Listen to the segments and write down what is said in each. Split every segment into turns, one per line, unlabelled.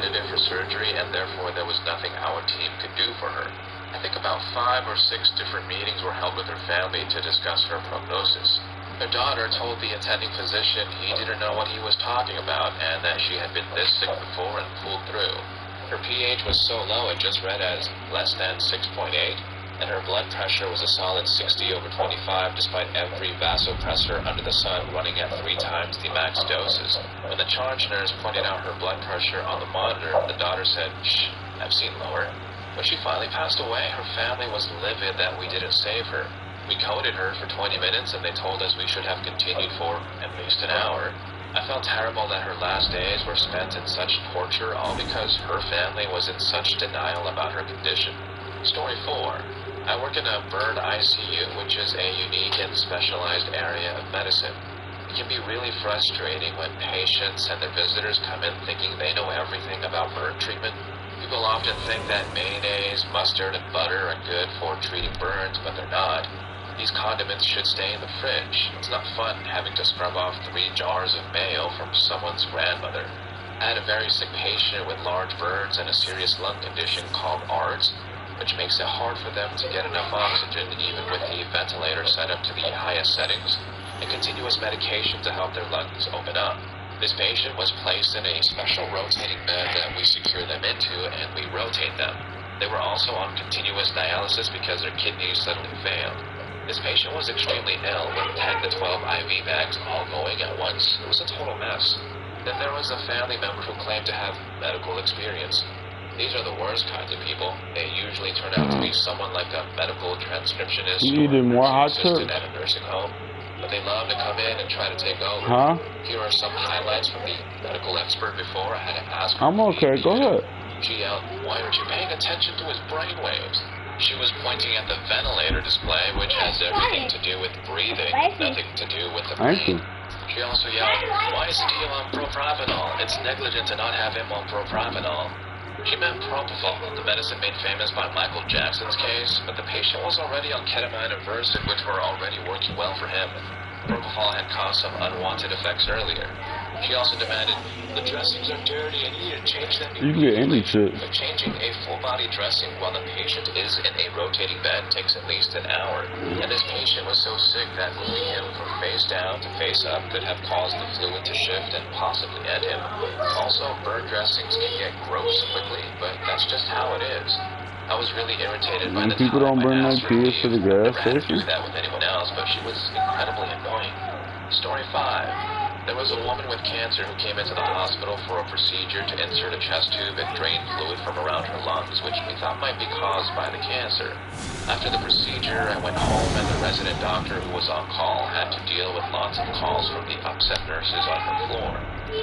candidate for surgery, and therefore there was nothing our team could do for her. I think about 5 or 6 different meetings were held with her family to discuss her prognosis. Her daughter told the attending physician he didn't know what he was talking about and that she had been this sick before and pulled through. Her pH was so low it just read as less than 6.8, and her blood pressure was a solid 60/25 despite every vasopressor under the sun running at 3 times the max doses. When the charge nurse pointed out her blood pressure on the monitor, the daughter said, "Shh, I've seen lower." When she finally passed away, her family was livid that we didn't save her. We coded her for 20 minutes and they told us we should have continued for at least an hour. I felt terrible that her last days were spent in such torture, all because her family was in such denial about her condition. Story 4. I work in a burn ICU, which is a unique and specialized area of medicine. It can be really frustrating when patients and their visitors come in thinking they know everything about burn treatment. People often think that mayonnaise, mustard, and butter are good for treating burns, but they're not. These condiments should stay in the fridge. It's not fun having to scrub off 3 jars of mayo from someone's grandmother. I had a very sick patient with large burns and a serious lung condition called ARDS, which makes it hard for them to get enough oxygen even with the ventilator set up to the highest settings and continuous medication to help their lungs open up. This patient was placed in a special rotating bed that we secure them into and we rotate them. They were also on continuous dialysis because their kidneys suddenly failed. This patient was extremely ill with 10 to 12 IV bags all going at once. It was a total mess. Then there was a family member who claimed to have medical experience. These are the worst kinds of people. They usually turn out to be someone like a medical transcriptionist or a nursing assistant at a nursing home. But they love to come in and try to take over. Here are some highlights from the medical expert before I had to ask her.
I'm okay, go ahead.
She yelled, "Why aren't you paying attention to his brainwaves?" She was pointing at the ventilator display, which has everything to do with breathing, nothing to do with the brain. She also yelled, "Why is Steve on propranolol? It's negligent to not have him on propranolol." She meant propofol, the medicine made famous by Michael Jackson's case, but the patient was already on ketamine and Versed, which were already working well for him. Propofol had caused some unwanted effects earlier. She also demanded, "The dressings are dirty and you need to change them immediately."
You can get any shit.
But changing a full-body dressing while the patient is in a rotating bed takes at least an hour. And this patient was so sick that moving him from face down to face up could have caused the fluid to shift and possibly end him. Also, burn dressings can get gross quickly, but that's just how it is. I was really irritated by the
people don't burn
I
like
asked her
kids to the gas
never had to
station.
do that with anyone else, but she was incredibly annoying. Story 5. There was a woman with cancer who came into the hospital for a procedure to insert a chest tube and drain fluid from around her lungs, which we thought might be caused by the cancer. After the procedure, I went home and the resident doctor who was on call had to deal with lots of calls from the upset nurses on her floor.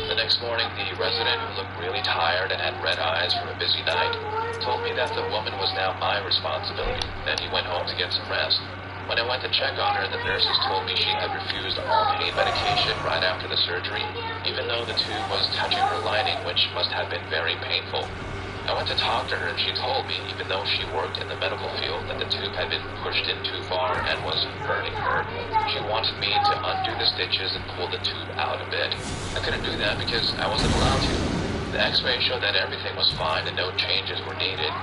The next morning, the resident, who looked really tired and had red eyes from a busy night, told me that the woman was now my responsibility, that he went home to get some rest. When I went to check on her, the nurses told me she had refused all pain medication right after the surgery, even though the tube was touching her lining, which must have been very painful. I went to talk to her and she told me, even though she worked in the medical field, that the tube had been pushed in too far and was hurting her. She wanted me to undo the stitches and pull the tube out a bit. I couldn't do that because I wasn't allowed to. The x-ray showed that everything was fine and no changes were needed.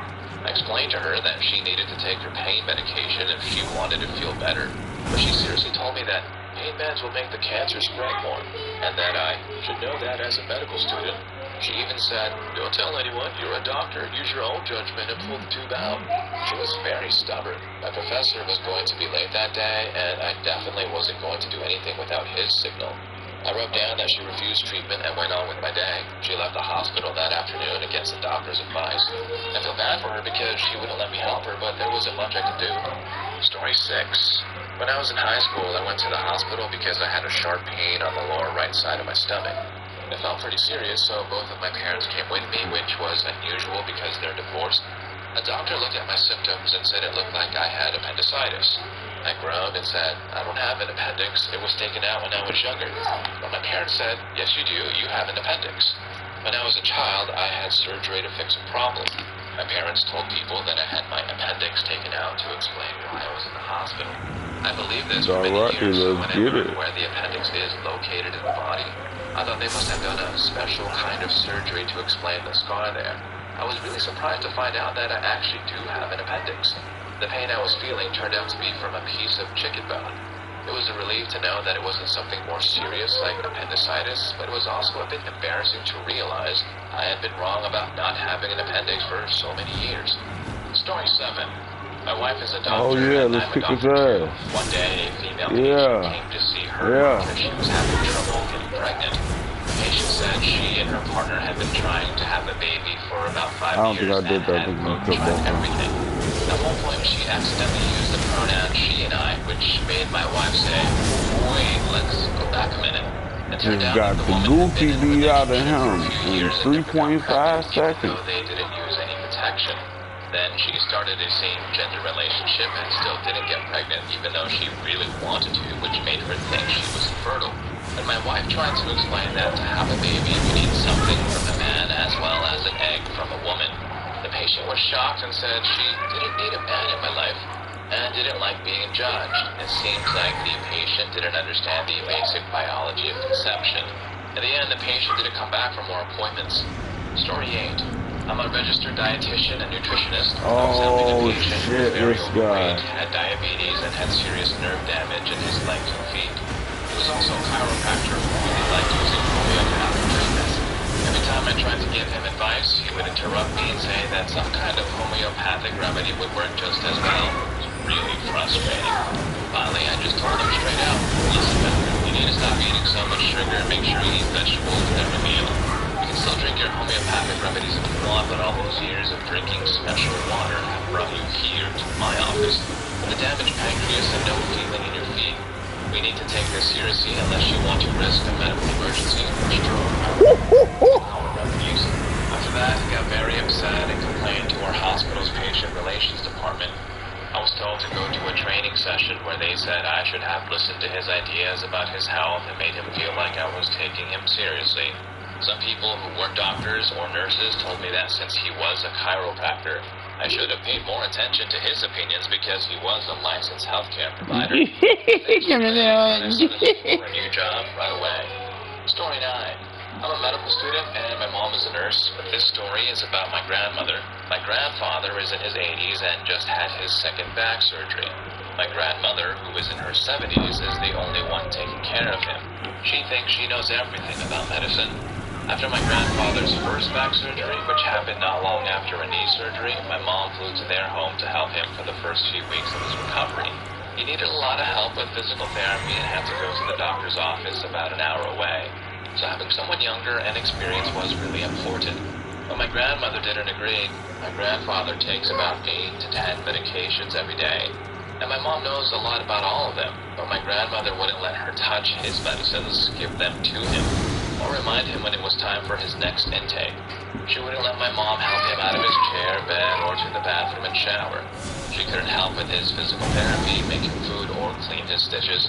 I explained to her that she needed to take her pain medication if she wanted to feel better, but she seriously told me that pain meds will make the cancer spread more, and that I should know that as a medical student. She even said, "Don't tell anyone, you're a doctor, use your own judgment and pull the tube out." She was very stubborn. My professor was going to be late that day, and I definitely wasn't going to do anything without his signal. I wrote down that she refused treatment and went on with my day. She left the hospital that afternoon against the doctor's advice. I feel bad for her because she wouldn't let me help her, but there wasn't much I could do. Story 6. When I was in high school, I went to the hospital because I had a sharp pain on the lower right side of my stomach. It felt pretty serious, so both of my parents came with me, which was unusual because they're divorced. A doctor looked at my symptoms and said it looked like I had appendicitis. I groaned and said, "I don't have an appendix. It was taken out when I was younger." But my parents said, "Yes, you do. You have an appendix." When I was a child, I had surgery to fix a problem. My parents told people that I had my appendix taken out to explain why I was in the hospital. I believed this for many years, so when I learned where the appendix is located in the body, I thought they must have done a special kind of surgery to explain the scar there. I was really surprised to find out that I actually do have an appendix. The pain I was feeling turned out to be from a piece of chicken bone. It was a relief to know that it wasn't something more serious like appendicitis, but it was also a bit embarrassing to realize I had been wrong about not having an appendix for so many years. Story 7. My wife is a doctor.
Oh yeah, let's kick his ass.
One day, a female patient came to see her because she was having trouble getting pregnant. The patient said she and her partner had been trying to have a baby for about 5 years and had tried everything. At one point, she accidentally used the pronoun she and I, which made my wife say, "Wait, let's go back a minute." It turned out
got
the
the
woman
goofy beat out of him in 3.5 seconds.
Though they didn't use any protection. Then she started a same-gender relationship and still didn't get pregnant, even though she really wanted to, which made her think she was infertile. And my wife tried to explain that to have a baby, you need something from a man as well as an egg from a woman. The patient was shocked and said she didn't need a man in my life and didn't like being judged. It seems like the patient didn't understand the basic biology of conception. In the end, the patient didn't come back for more appointments. Story 8. I'm a registered dietitian and nutritionist. I was helping a patient who was very overweight, had diabetes, and had serious nerve damage in his legs and feet. He was also a chiropractor who really liked using homeopathic treatments. Every time I tried to give him advice, he would interrupt me and say that some kind of homeopathic remedy would work just as well. It was really frustrating. Finally, I just told him straight out, "Listen, doctor, you need to stop eating so much sugar and make sure you eat vegetables with every meal. You can still drink your homeopathic remedies if you want, but all those years of drinking special water have brought you here to my office with a damaged pancreas and no feeling in your feet. We need to take this seriously unless you want to risk a medical emergency or stroke." After that, he got very upset and complained to our hospital's patient relations department. I was told to go to a training session where they said I should have listened to his ideas about his health and made him feel like I was taking him seriously. Some people who weren't doctors or nurses told me that since he was a chiropractor, I should have paid more attention to his opinions because he was a licensed healthcare provider. I started for a new job right away. Story 9. I'm a medical student and my mom is a nurse, but this story is about my grandmother. My grandfather is in his 80s and just had his second back surgery. My grandmother, who is in her 70s, is the only one taking care of him. She thinks she knows everything about medicine. After my grandfather's first back surgery, which happened not long after a knee surgery, my mom flew to their home to help him for the first few weeks of his recovery. He needed a lot of help with physical therapy and had to go to the doctor's office about an hour away. So having someone younger and experienced was really important. But my grandmother didn't agree. My grandfather takes about 8 to 10 medications every day. And my mom knows a lot about all of them, but my grandmother wouldn't let her touch his medicines, give them to him, or remind him when it was time for his next intake. She wouldn't let my mom help him out of his chair, bed, or to the bathroom and shower. She couldn't help with his physical therapy, making food, or clean his stitches.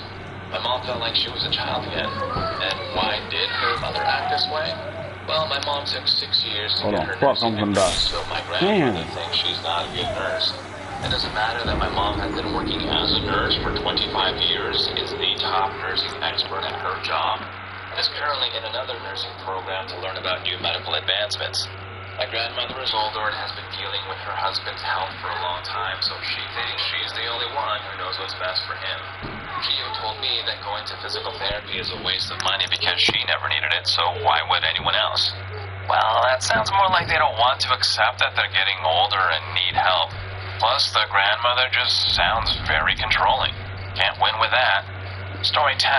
My mom felt like she was a child again. And why did her mother act this way? Well, my mom took 6 years to get her nursing degree, so my grandmother thinks she's not a good nurse. It doesn't matter that my mom has been working as a nurse for 25 years, is the top nursing expert at her job, and is currently in another nursing program to learn about new medical advancements. My grandmother is older and has been dealing with her husband's health for a long time, so she thinks she's the only one who knows what's best for him. She even told me that going to physical therapy is a waste of money because she never needed it, so why would anyone else? Well, that sounds more like they don't want to accept that they're getting older and need help. Plus, the grandmother just sounds very controlling. Can't win with that. Story 10.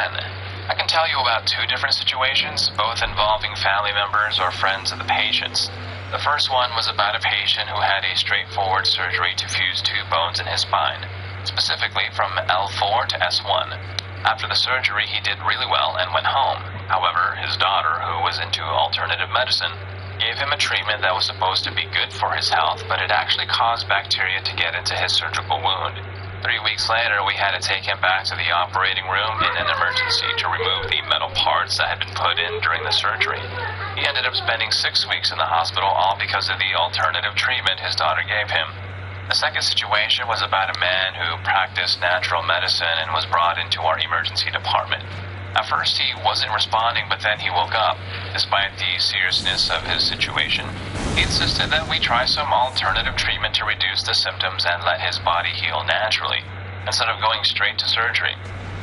I can tell you about 2 different situations, both involving family members or friends of the patients. The first one was about a patient who had a straightforward surgery to fuse 2 bones in his spine, specifically from L4 to S1. After the surgery, he did really well and went home. However, his daughter, who was into alternative medicine, gave him a treatment that was supposed to be good for his health, but it actually caused bacteria to get into his surgical wound. 3 weeks later, we had to take him back to the operating room in an emergency to remove the metal parts that had been put in during the surgery. He ended up spending 6 weeks in the hospital, all because of the alternative treatment his daughter gave him. The second situation was about a man who practiced natural medicine and was brought into our emergency department. At first, he wasn't responding, but then he woke up. Despite the seriousness of his situation, he insisted that we try some alternative treatment to reduce the symptoms and let his body heal naturally, instead of going straight to surgery.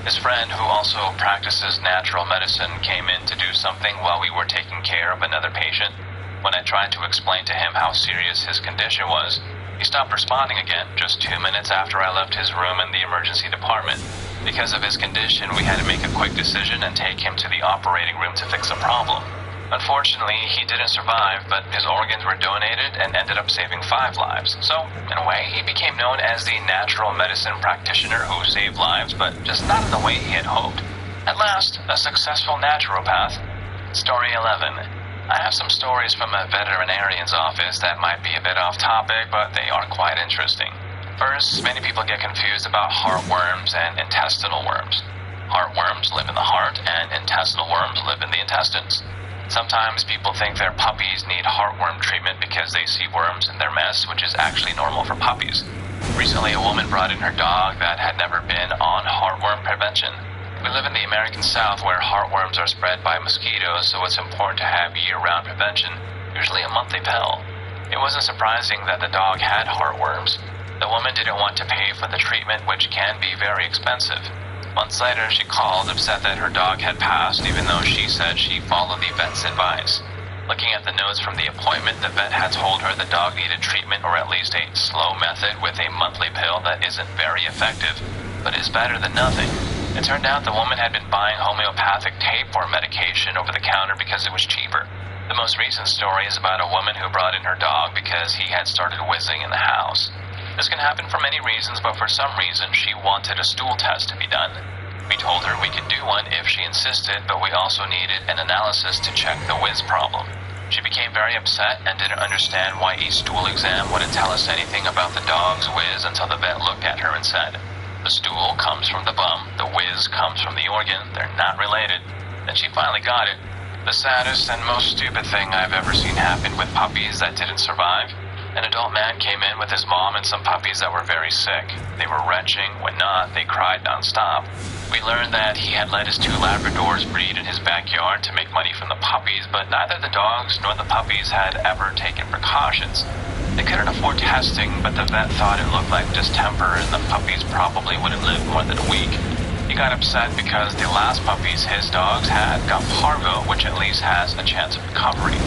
His friend, who also practices natural medicine, came in to do something while we were taking care of another patient. When I tried to explain to him how serious his condition was, he stopped responding again just 2 minutes after I left his room in the emergency department. Because of his condition, we had to make a quick decision and take him to the operating room to fix a problem. Unfortunately, he didn't survive, but his organs were donated and ended up saving 5 lives. So, in a way, he became known as the natural medicine practitioner who saved lives, but just not in the way he had hoped. At last, a successful naturopath. Story 11. I have some stories from a veterinarian's office that might be a bit off topic, but they are quite interesting. First, many people get confused about heartworms and intestinal worms. Heartworms live in the heart, and intestinal worms live in the intestines. Sometimes people think their puppies need heartworm treatment because they see worms in their mess, which is actually normal for puppies. Recently, a woman brought in her dog that had never been on heartworm prevention. We live in the American South where heartworms are spread by mosquitoes, so it's important to have year-round prevention, usually a monthly pill. It wasn't surprising that the dog had heartworms. The woman didn't want to pay for the treatment, which can be very expensive. Months later, she called, upset that her dog had passed, even though she said she followed the vet's advice. Looking at the notes from the appointment, the vet had told her the dog needed treatment or at least a slow method with a monthly pill that isn't very effective, but is better than nothing. It turned out the woman had been buying homeopathic tapeworm medication over the counter because it was cheaper. The most recent story is about a woman who brought in her dog because he had started whizzing in the house. This can happen for many reasons, but for some reason she wanted a stool test to be done. We told her we could do one if she insisted, but we also needed an analysis to check the whiz problem. She became very upset and didn't understand why a stool exam wouldn't tell us anything about the dog's whiz until the vet looked at her and said, "The stool comes from the bum, the whiz comes from the organ, they're not related." Then she finally got it. The saddest and most stupid thing I've ever seen happen with puppies that didn't survive. An adult man came in with his mom and some puppies that were very sick. They were retching. When not, they cried nonstop. We learned that he had let his 2 Labradors breed in his backyard to make money from the puppies, but neither the dogs nor the puppies had ever taken precautions. They couldn't afford testing, but the vet thought it looked like distemper and the puppies probably wouldn't live more than a week. He got upset because the last puppies his dogs had got parvo, which at least has a chance of recovery.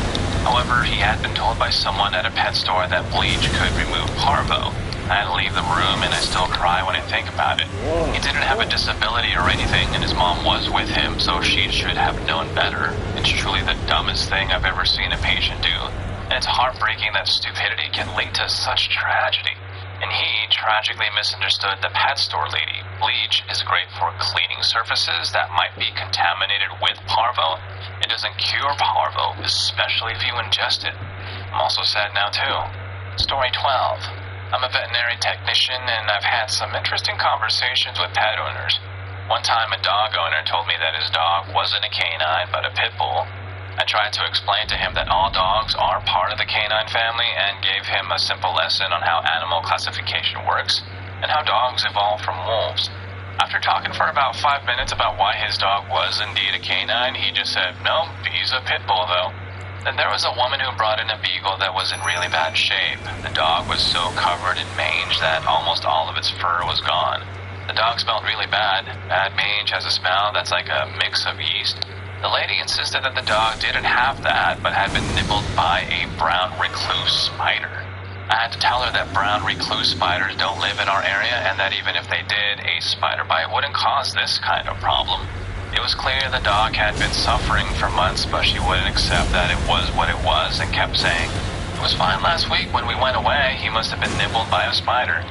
However, he had been told by someone at a pet store that bleach could remove parvo. I had to leave the room and I still cry when I think about it. He didn't have a disability or anything and his mom was with him, so she should have known better. It's truly the dumbest thing I've ever seen a patient do. And it's heartbreaking that stupidity can lead to such tragedy. And he tragically misunderstood the pet store lady. Bleach is great for cleaning surfaces that might be contaminated with parvo. It doesn't cure parvo, especially if you ingest it. I'm also sad now too. Story 12. I'm a veterinary technician and I've had some interesting conversations with pet owners. One time a dog owner told me that his dog wasn't a canine but a pit bull. I tried to explain to him that all dogs are part of the canine family and gave him a simple lesson on how animal classification works and how dogs evolved from wolves. After talking for about 5 minutes about why his dog was indeed a canine, he just said, "No, he's a pit bull though." Then there was a woman who brought in a beagle that was in really bad shape. The dog was so covered in mange that almost all of its fur was gone. The dog smelled really bad. Bad mange has a smell that's like a mix of yeast. The lady insisted that the dog didn't have that, but had been nibbled by a brown recluse spider. I had to tell her that brown recluse spiders don't live in our area and that even if they did, a spider bite wouldn't cause this kind of problem. It was clear the dog had been suffering for months, but she wouldn't accept that it was what it was and kept saying, "It was fine last week when we went away. He must have been nibbled by a spider."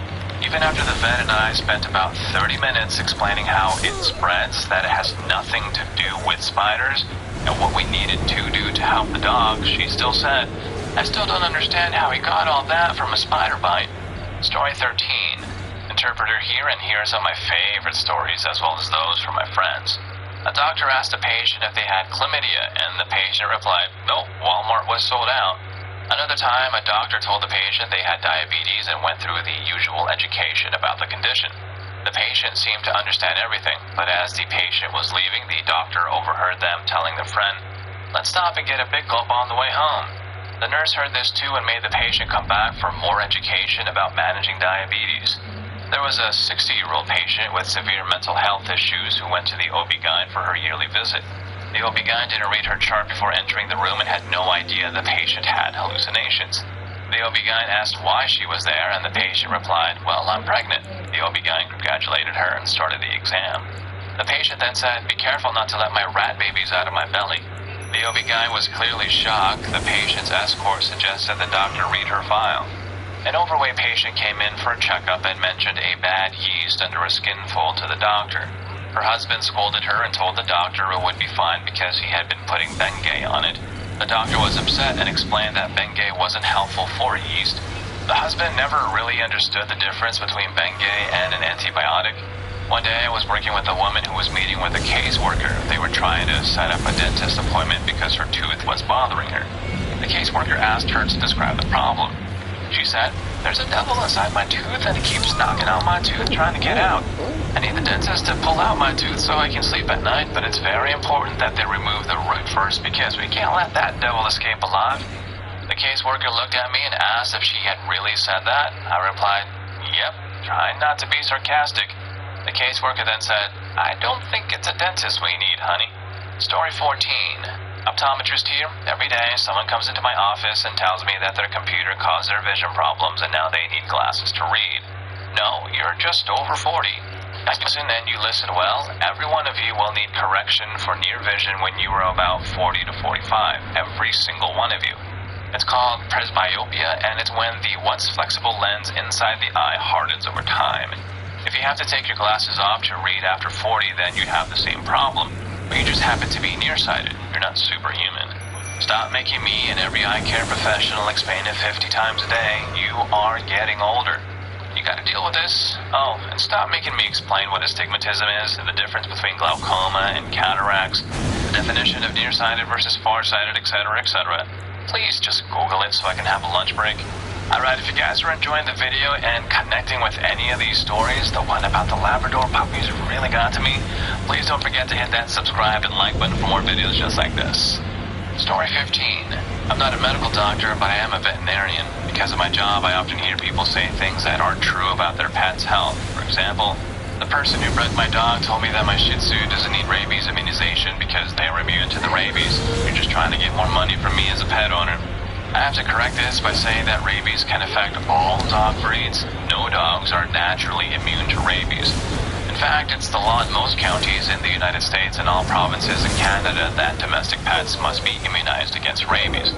Even after the vet and I spent about 30 minutes explaining how it spreads, that it has nothing to do with spiders, and what we needed to do to help the dog, she still said, "I still don't understand how he got all that from a spider bite." Story 13. In interpreter here, and here are some of my favorite stories, as well as those from my friends. A doctor asked a patient if they had chlamydia, and the patient replied, "No, Walmart was sold out." Another time, a doctor told the patient they had diabetes and went through the usual education about the condition. The patient seemed to understand everything, but as the patient was leaving, the doctor overheard them telling their friend, "Let's stop and get a Big Gulp on the way home." The nurse heard this too and made the patient come back for more education about managing diabetes. There was a 60-year-old patient with severe mental health issues who went to the OB-GYN for her yearly visit. The OB-GYN didn't read her chart before entering the room and had no idea the patient had hallucinations. The OB-GYN asked why she was there, and the patient replied, "Well, I'm pregnant." The OB-GYN congratulated her and started the exam. The patient then said, "Be careful not to let my rat babies out of my belly." The OB-GYN was clearly shocked. The patient's escort suggested the doctor read her file. An overweight patient came in for a checkup and mentioned a bad yeast under a skin fold to the doctor. Her husband scolded her and told the doctor it would be fine because he had been putting Bengay on it. The doctor was upset and explained that Bengay wasn't helpful for yeast. The husband never really understood the difference between Bengay and an antibiotic. One day I was working with a woman who was meeting with a caseworker. They were trying to set up a dentist appointment because her tooth was bothering her. The caseworker asked her to describe the problem. She said, "There's a devil inside my tooth and it keeps knocking out my tooth trying to get out. I need the dentist to pull out my tooth so I can sleep at night, but it's very important that they remove the root first because we can't let that devil escape alive." The caseworker looked at me and asked if she had really said that. I replied, "Yep, trying not to be sarcastic." The caseworker then said, "I don't think it's a dentist we need, honey." Story 14. Optometrist here. Every day someone comes into my office and tells me that their computer caused their vision problems and now they need glasses to read. No, you're just over 40. As you listen and you listen well, every one of you will need correction for near vision when you are about 40 to 45. Every single one of you. It's called presbyopia, and it's when the once flexible lens inside the eye hardens over time. If you have to take your glasses off to read after 40, then you have the same problem. But you just happen to be nearsighted. You're not superhuman. Stop making me and every eye care professional explain it 50 times a day. You are getting older. You gotta deal with this. Oh, and stop making me explain what astigmatism is, the difference between glaucoma and cataracts, the definition of nearsighted versus farsighted, etc., etc. Please just Google it so I can have a lunch break. Alright, if you guys are enjoying the video and connecting with any of these stories, the one about the Labrador puppies really got to me, please don't forget to hit that subscribe and like button for more videos just like this. Story 15. I'm not a medical doctor, but I am a veterinarian. Because of my job, I often hear people say things that aren't true about their pet's health. For example, the person who bred my dog told me that my Shih Tzu doesn't need rabies immunization because they are immune to the rabies. You're just trying to get more money from me as a pet owner. I have to correct this by saying that rabies can affect all dog breeds. No dogs are naturally immune to rabies. In fact, it's the law in most counties in the United States and all provinces in Canada that domestic pets must be immunized against rabies.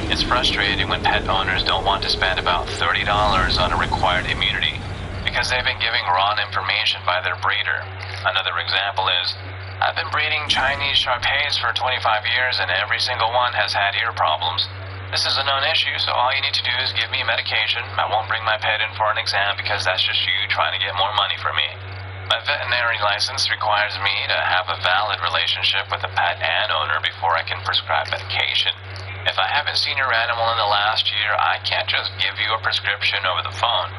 It's frustrating when pet owners don't want to spend about $30 on a required immunity because they've been giving wrong information by their breeder. Another example is, I've been breeding Chinese Shar-Peis for 25 years and every single one has had ear problems. This is a known issue, so all you need to do is give me medication. I won't bring my pet in for an exam because that's just you trying to get more money from me. My veterinary license requires me to have a valid relationship with the pet and owner before I can prescribe medication. If I haven't seen your animal in the last year, I can't just give you a prescription over the phone.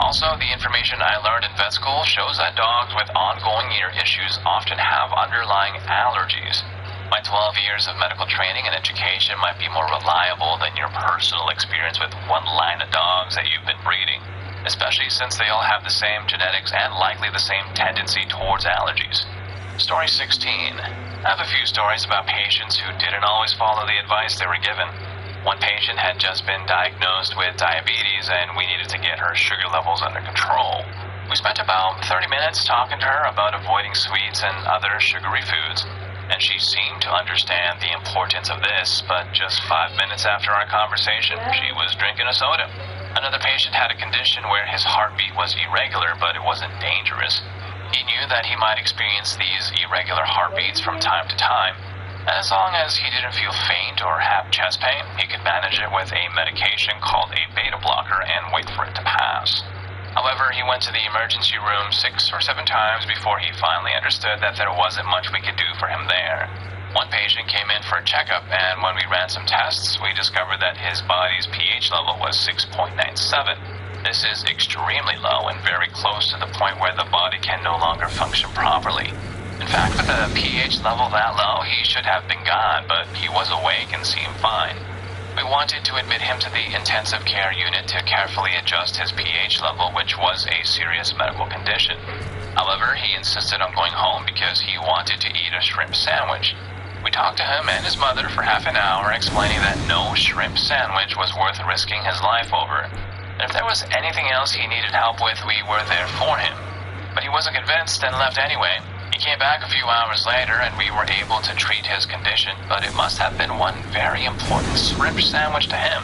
Also, the information I learned in vet school shows that dogs with ongoing ear issues often have underlying allergies. My 12 years of medical training and education might be more reliable than your personal experience with one line of dogs that you've been breeding, especially since they all have the same genetics and likely the same tendency towards allergies. Story 16. I have a few stories about patients who didn't always follow the advice they were given. One patient had just been diagnosed with diabetes and we needed to get her sugar levels under control. We spent about 30 minutes talking to her about avoiding sweets and other sugary foods. And she seemed to understand the importance of this, but just 5 minutes after our conversation, she was drinking a soda. Another patient had a condition where his heartbeat was irregular, but it wasn't dangerous. He knew that he might experience these irregular heartbeats from time to time. As long as he didn't feel faint or have chest pain, he could manage it with a medication called a beta blocker and wait for it to pass. However, he went to the emergency room 6 or 7 times before he finally understood that there wasn't much we could do for him there. One patient came in for a checkup, and when we ran some tests, we discovered that his body's pH level was 6.97. This is extremely low and very close to the point where the body can no longer function properly. In fact, with a pH level that low, he should have been gone, but he was awake and seemed fine. We wanted to admit him to the intensive care unit to carefully adjust his pH level, which was a serious medical condition. However, he insisted on going home because he wanted to eat a shrimp sandwich. We talked to him and his mother for half an hour, explaining that no shrimp sandwich was worth risking his life over. And if there was anything else he needed help with, we were there for him. But he wasn't convinced and left anyway. He came back a few hours later and we were able to treat his condition, but it must have been one very important shrimp sandwich to him.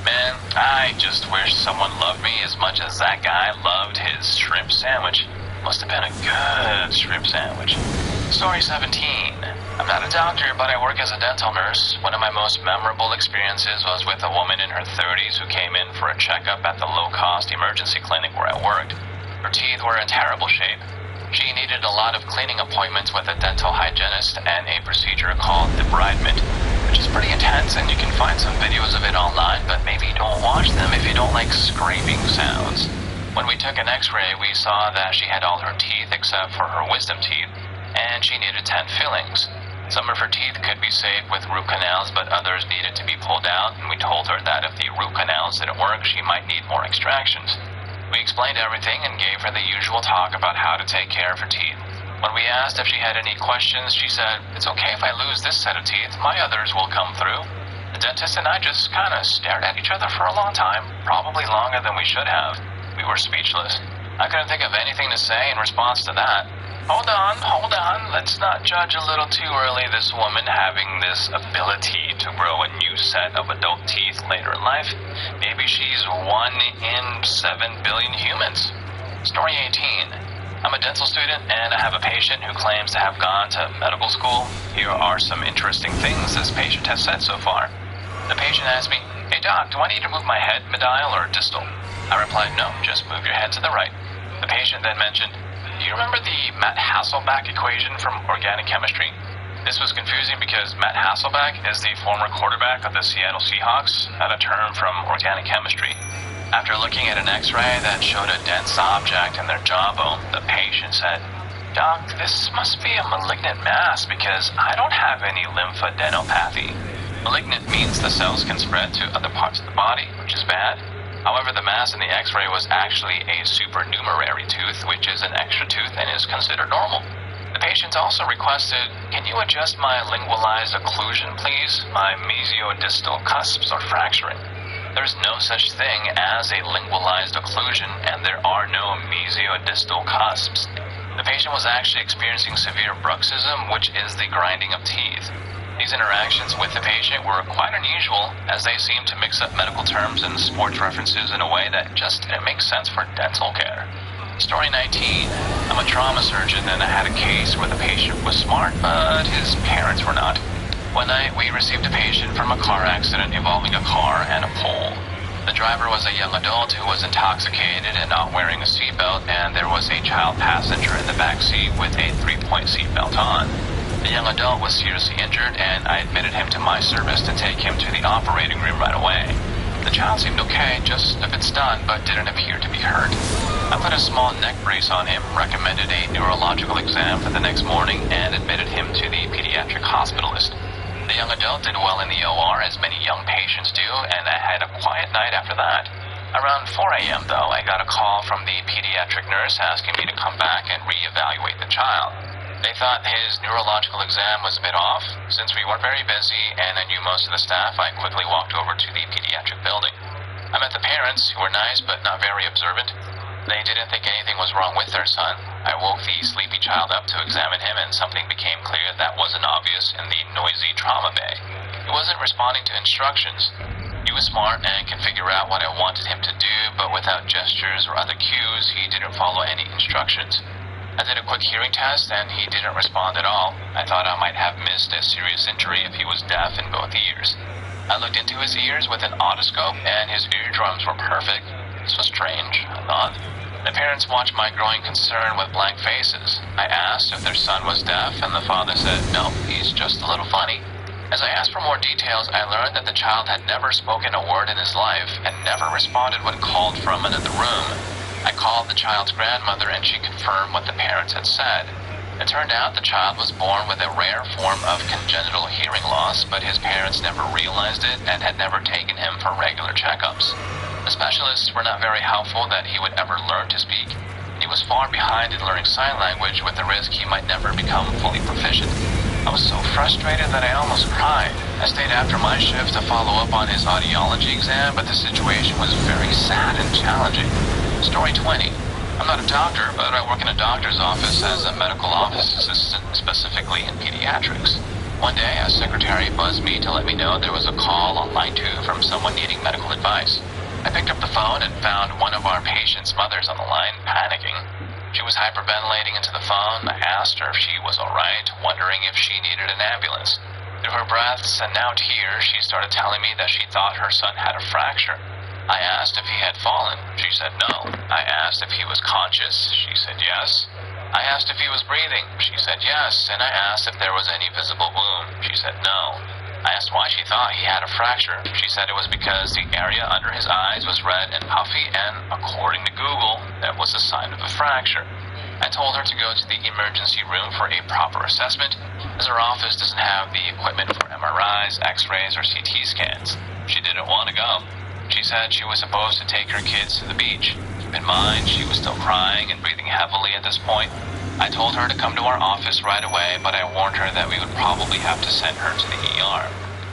Man, I just wish someone loved me as much as that guy loved his shrimp sandwich. Must have been a good shrimp sandwich. Story 17. I'm not a doctor, but I work as a dental nurse. One of my most memorable experiences was with a woman in her 30s who came in for a checkup at the low-cost emergency clinic where I worked. Her teeth were in terrible shape. She needed a lot of cleaning appointments with a dental hygienist and a procedure called debridement, which is pretty intense, and you can find some videos of it online, but maybe don't watch them if you don't like scraping sounds. When we took an x-ray, we saw that she had all her teeth except for her wisdom teeth, and she needed 10 fillings. Some of her teeth could be saved with root canals, but others needed to be pulled out, and we told her that if the root canals didn't work, she might need more extractions. We explained everything and gave her the usual talk about how to take care of her teeth. When we asked if she had any questions, she said, "It's okay if I lose this set of teeth, my others will come through." The dentist and I just kind of stared at each other for a long time, probably longer than we should have. We were speechless. I couldn't think of anything to say in response to that. Hold on, let's not judge a little too early this woman having this ability to grow a new set of adult teeth later in life. Maybe she's 1 in 7 billion humans. Story 18. I'm a dental student and I have a patient who claims to have gone to medical school. Here are some interesting things this patient has said so far. The patient asked me, "Hey doc, do I need to move my head, medial or distal?" I replied, "No, just move your head to the right." The patient then mentioned, "Do you remember the Matt Hasselbeck equation from organic chemistry?" This was confusing because Matt Hasselbeck is the former quarterback of the Seattle Seahawks, had a term from organic chemistry. After looking at an x-ray that showed a dense object in their jawbone, the patient said, "Doc, this must be a malignant mass because I don't have any lymphadenopathy." Malignant means the cells can spread to other parts of the body, which is bad. However, the mass in the x-ray was actually a supernumerary tooth, which is an extra tooth and is considered normal. The patient also requested, "Can you adjust my lingualized occlusion, please? My mesiodistal cusps are fracturing." There's no such thing as a lingualized occlusion, and there are no mesiodistal cusps. The patient was actually experiencing severe bruxism, which is the grinding of teeth. These interactions with the patient were quite unusual, as they seemed to mix up medical terms and sports references in a way that just didn't make sense for dental care. Story 19. I'm a trauma surgeon and I had a case where the patient was smart, but his parents were not. One night, we received a patient from a car accident involving a car and a pole. The driver was a young adult who was intoxicated and not wearing a seatbelt, and there was a child passenger in the back seat with a 3-point seatbelt on. The young adult was seriously injured, and I admitted him to my service to take him to the operating room right away. The child seemed okay, just a bit stunned, but didn't appear to be hurt. I put a small neck brace on him, recommended a neurological exam for the next morning, and admitted him to the pediatric hospitalist. The young adult did well in the OR, as many young patients do, and I had a quiet night after that. Around 4 a.m., though, I got a call from the pediatric nurse asking me to come back and reevaluate the child. They thought his neurological exam was a bit off. Since we weren't very busy and I knew most of the staff, I quickly walked over to the pediatric building. I met the parents, who were nice but not very observant. They didn't think anything was wrong with their son. I woke the sleepy child up to examine him, and something became clear that wasn't obvious in the noisy trauma bay. He wasn't responding to instructions. He was smart and could figure out what I wanted him to do, but without gestures or other cues, he didn't follow any instructions. I did a quick hearing test, and he didn't respond at all. I thought I might have missed a serious injury if he was deaf in both ears. I looked into his ears with an otoscope, and his eardrums were perfect. This was strange, I thought. The parents watched my growing concern with blank faces. I asked if their son was deaf, and the father said, no, he's just a little funny. As I asked for more details, I learned that the child had never spoken a word in his life and never responded when called from another room. I called the child's grandmother and she confirmed what the parents had said. It turned out the child was born with a rare form of congenital hearing loss, but his parents never realized it and had never taken him for regular checkups. The specialists were not very hopeful that he would ever learn to speak. He was far behind in learning sign language, with the risk he might never become fully proficient. I was so frustrated that I almost cried. I stayed after my shift to follow up on his audiology exam, but the situation was very sad and challenging. Story 20. I'm not a doctor, but I work in a doctor's office as a medical office assistant, specifically in pediatrics. One day, a secretary buzzed me to let me know there was a call on line 2 from someone needing medical advice. I picked up the phone and found one of our patient's mothers on the line, panicking. She was hyperventilating into the phone. I asked her if she was alright, wondering if she needed an ambulance. Through her breaths and now tears, she started telling me that she thought her son had a fracture. I asked if he had fallen. She said no. I asked if he was conscious. She said yes. I asked if he was breathing. She said yes. And I asked if there was any visible wound. She said no. I asked why she thought he had a fracture. She said it was because the area under his eyes was red and puffy, and according to Google, that was a sign of a fracture. I told her to go to the emergency room for a proper assessment, as her office doesn't have the equipment for MRIs, X-rays, or CT scans. She didn't want to go. She said she was supposed to take her kids to the beach. Keep in mind, she was still crying and breathing heavily at this point. I told her to come to our office right away, but I warned her that we would probably have to send her to the ER.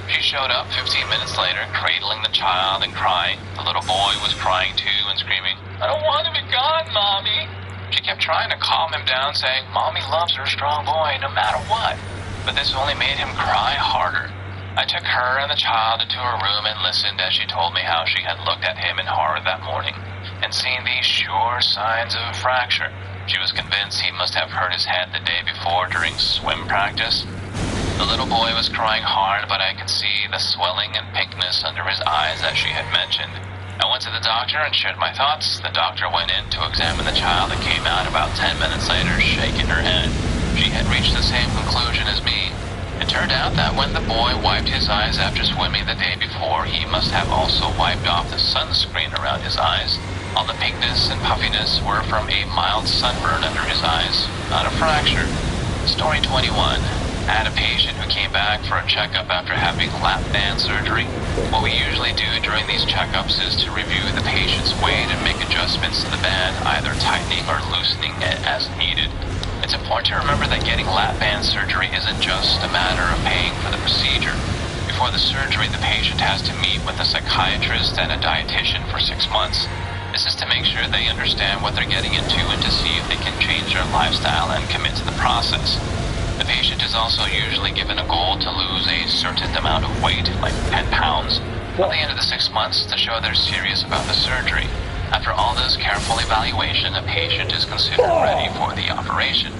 She showed up 15 minutes later, cradling the child and crying. The little boy was crying too and screaming, I don't want to be gone, Mommy. She kept trying to calm him down, saying, Mommy loves her strong boy no matter what. But this only made him cry harder. I took her and the child into her room and listened as she told me how she had looked at him in horror that morning and seen these sure signs of a fracture. She was convinced he must have hurt his head the day before during swim practice. The little boy was crying hard, but I could see the swelling and pinkness under his eyes that she had mentioned. I went to the doctor and shared my thoughts. The doctor went in to examine the child and came out about 10 minutes later, shaking her head. She had reached the same conclusion as me. It turned out that when the boy wiped his eyes after swimming the day before, he must have also wiped off the sunscreen around his eyes. All the pinkness and puffiness were from a mild sunburn under his eyes, not a fracture. Story 21. I had a patient who came back for a checkup after having lap band surgery. What we usually do during these checkups is to review the patient's weight and make adjustments to the band, either tightening or loosening it as needed. It's important to remember that getting lap band surgery isn't just a matter of paying for the procedure. Before the surgery, the patient has to meet with a psychiatrist and a dietitian for 6 months. This is to make sure they understand what they're getting into and to see if they can change their lifestyle and commit to the process. The patient is also usually given a goal to lose a certain amount of weight, like 10 pounds, at the end of the 6 months to show they're serious about the surgery. After all this careful evaluation, the patient is considered ready for the operation.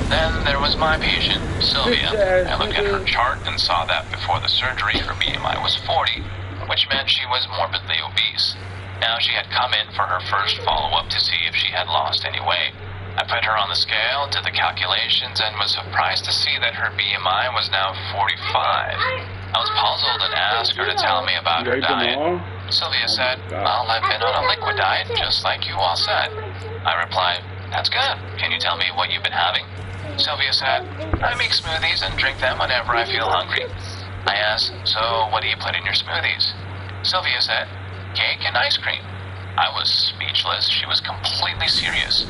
Then there was my patient, Sylvia. I looked at her chart and saw that before the surgery her BMI was 40, which meant she was morbidly obese. Now she had come in for her first follow-up to see if she had lost any weight. I put her on the scale, did the calculations, and was surprised to see that her BMI was now 45. I was puzzled and asked her to tell me about her diet. Sylvia said, well, I've been on a liquid diet, just like you all said. I replied, that's good. Can you tell me what you've been having? Sylvia said, I make smoothies and drink them whenever I feel hungry. I asked, so what do you put in your smoothies? Sylvia said, cake and ice cream. I was speechless. She was completely serious.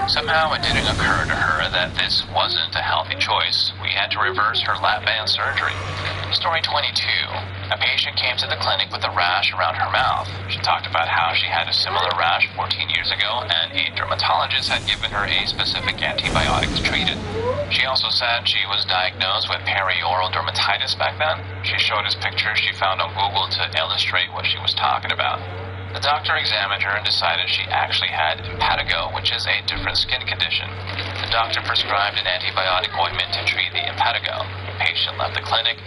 Somehow it didn't occur to her that this wasn't a healthy choice. We had to reverse her lap band surgery. Story 22. A patient came to the clinic with a rash around her mouth. She talked about how she had a similar rash 14 years ago, and a dermatologist had given her a specific antibiotic to treat it. She also said she was diagnosed with perioral dermatitis back then. She showed us pictures she found on Google to illustrate what she was talking about. The doctor examined her and decided she actually had impetigo, which is a different skin condition. The doctor prescribed an antibiotic ointment to treat the impetigo. The patient left the clinic,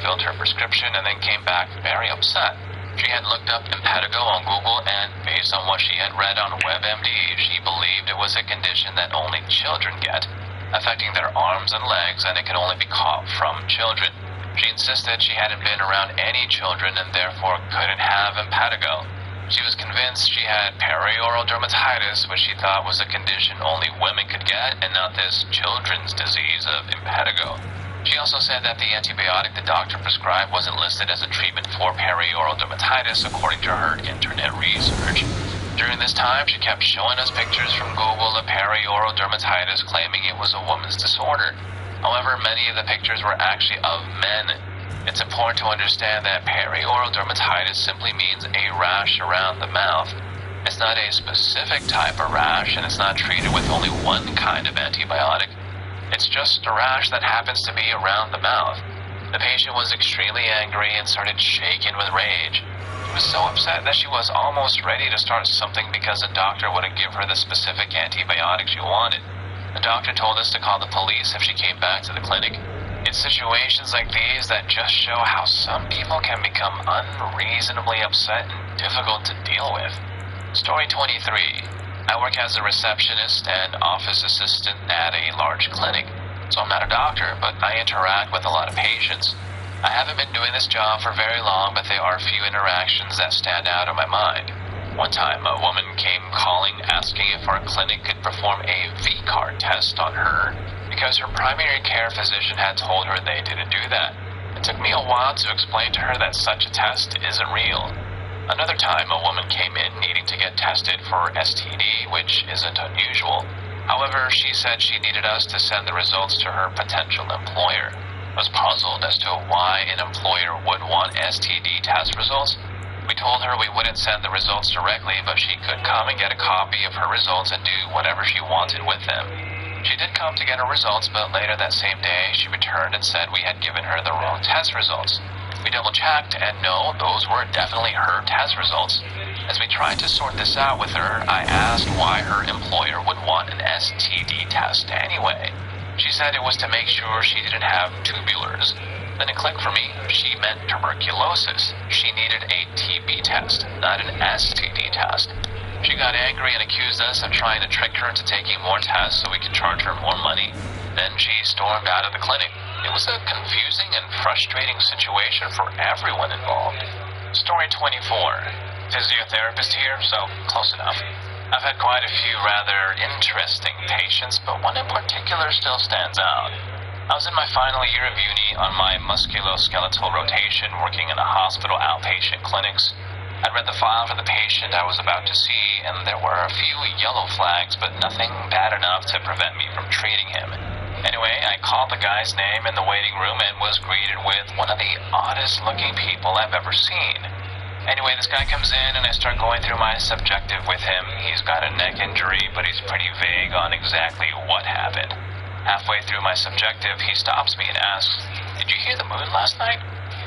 filled her prescription, and then came back very upset. She had looked up impetigo on Google, and based on what she had read on WebMD, she believed it was a condition that only children get, affecting their arms and legs, and it could only be caught from children. She insisted she hadn't been around any children and therefore couldn't have impetigo. She was convinced she had perioral dermatitis, which she thought was a condition only women could get and not this children's disease of impetigo. She also said that the antibiotic the doctor prescribed wasn't listed as a treatment for perioral dermatitis according to her internet research. During this time, she kept showing us pictures from Google of perioral dermatitis, claiming it was a woman's disorder. However, many of the pictures were actually of men. It's important to understand that perioral dermatitis simply means a rash around the mouth. It's not a specific type of rash, and it's not treated with only one kind of antibiotic. It's just a rash that happens to be around the mouth. The patient was extremely angry and started shaking with rage. She was so upset that she was almost ready to start something because the doctor wouldn't give her the specific antibiotic she wanted. The doctor told us to call the police if she came back to the clinic. It's situations like these that just show how some people can become unreasonably upset and difficult to deal with. Story 23. I work as a receptionist and office assistant at a large clinic. So I'm not a doctor, but I interact with a lot of patients. I haven't been doing this job for very long, but there are a few interactions that stand out in my mind. One time, a woman came calling asking if our clinic could perform a V-card test on her because her primary care physician had told her they didn't do that. It took me a while to explain to her that such a test isn't real. Another time, a woman came in needing to get tested for STD, which isn't unusual. However, she said she needed us to send the results to her potential employer. I was puzzled as to why an employer would want STD test results. We told her we wouldn't send the results directly, but she could come and get a copy of her results and do whatever she wanted with them. She did come to get her results, but later that same day, she returned and said we had given her the wrong test results. We double-checked, and no, those were definitely her test results. As we tried to sort this out with her, I asked why her employer would want an STD test anyway. She said it was to make sure she didn't have tubulars. Then it clicked for me. She meant tuberculosis. She needed a TB test, not an STD test. She got angry and accused us of trying to trick her into taking more tests so we could charge her more money. Then she stormed out of the clinic. It was a confusing and frustrating situation for everyone involved. Story 24. Physiotherapist here, so close enough. I've had quite a few rather interesting patients, but one in particular still stands out. I was in my final year of uni on my musculoskeletal rotation working in a hospital outpatient clinics. I'd read the file for the patient I was about to see, and there were a few yellow flags, but nothing bad enough to prevent me from treating him. Anyway, I called the guy's name in the waiting room and was greeted with one of the oddest looking people I've ever seen. Anyway, this guy comes in and I start going through my subjective with him. He's got a neck injury, but he's pretty vague on exactly what happened. Halfway through my subjective, he stops me and asks, "Did you hear the moon last night?"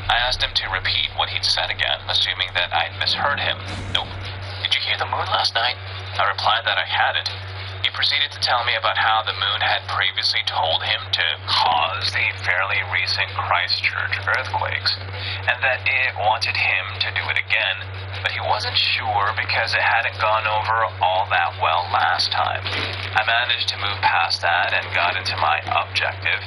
I asked him to repeat what he'd said again, assuming that I'd misheard him. "Nope." "Did you hear the moon last night?" I replied that I hadn't. He proceeded to tell me about how the moon had previously told him to cause the fairly recent Christchurch earthquakes, and that it wanted him to do it again, but he wasn't sure because it hadn't gone over all that well last time. I managed to move past that and got into my objective.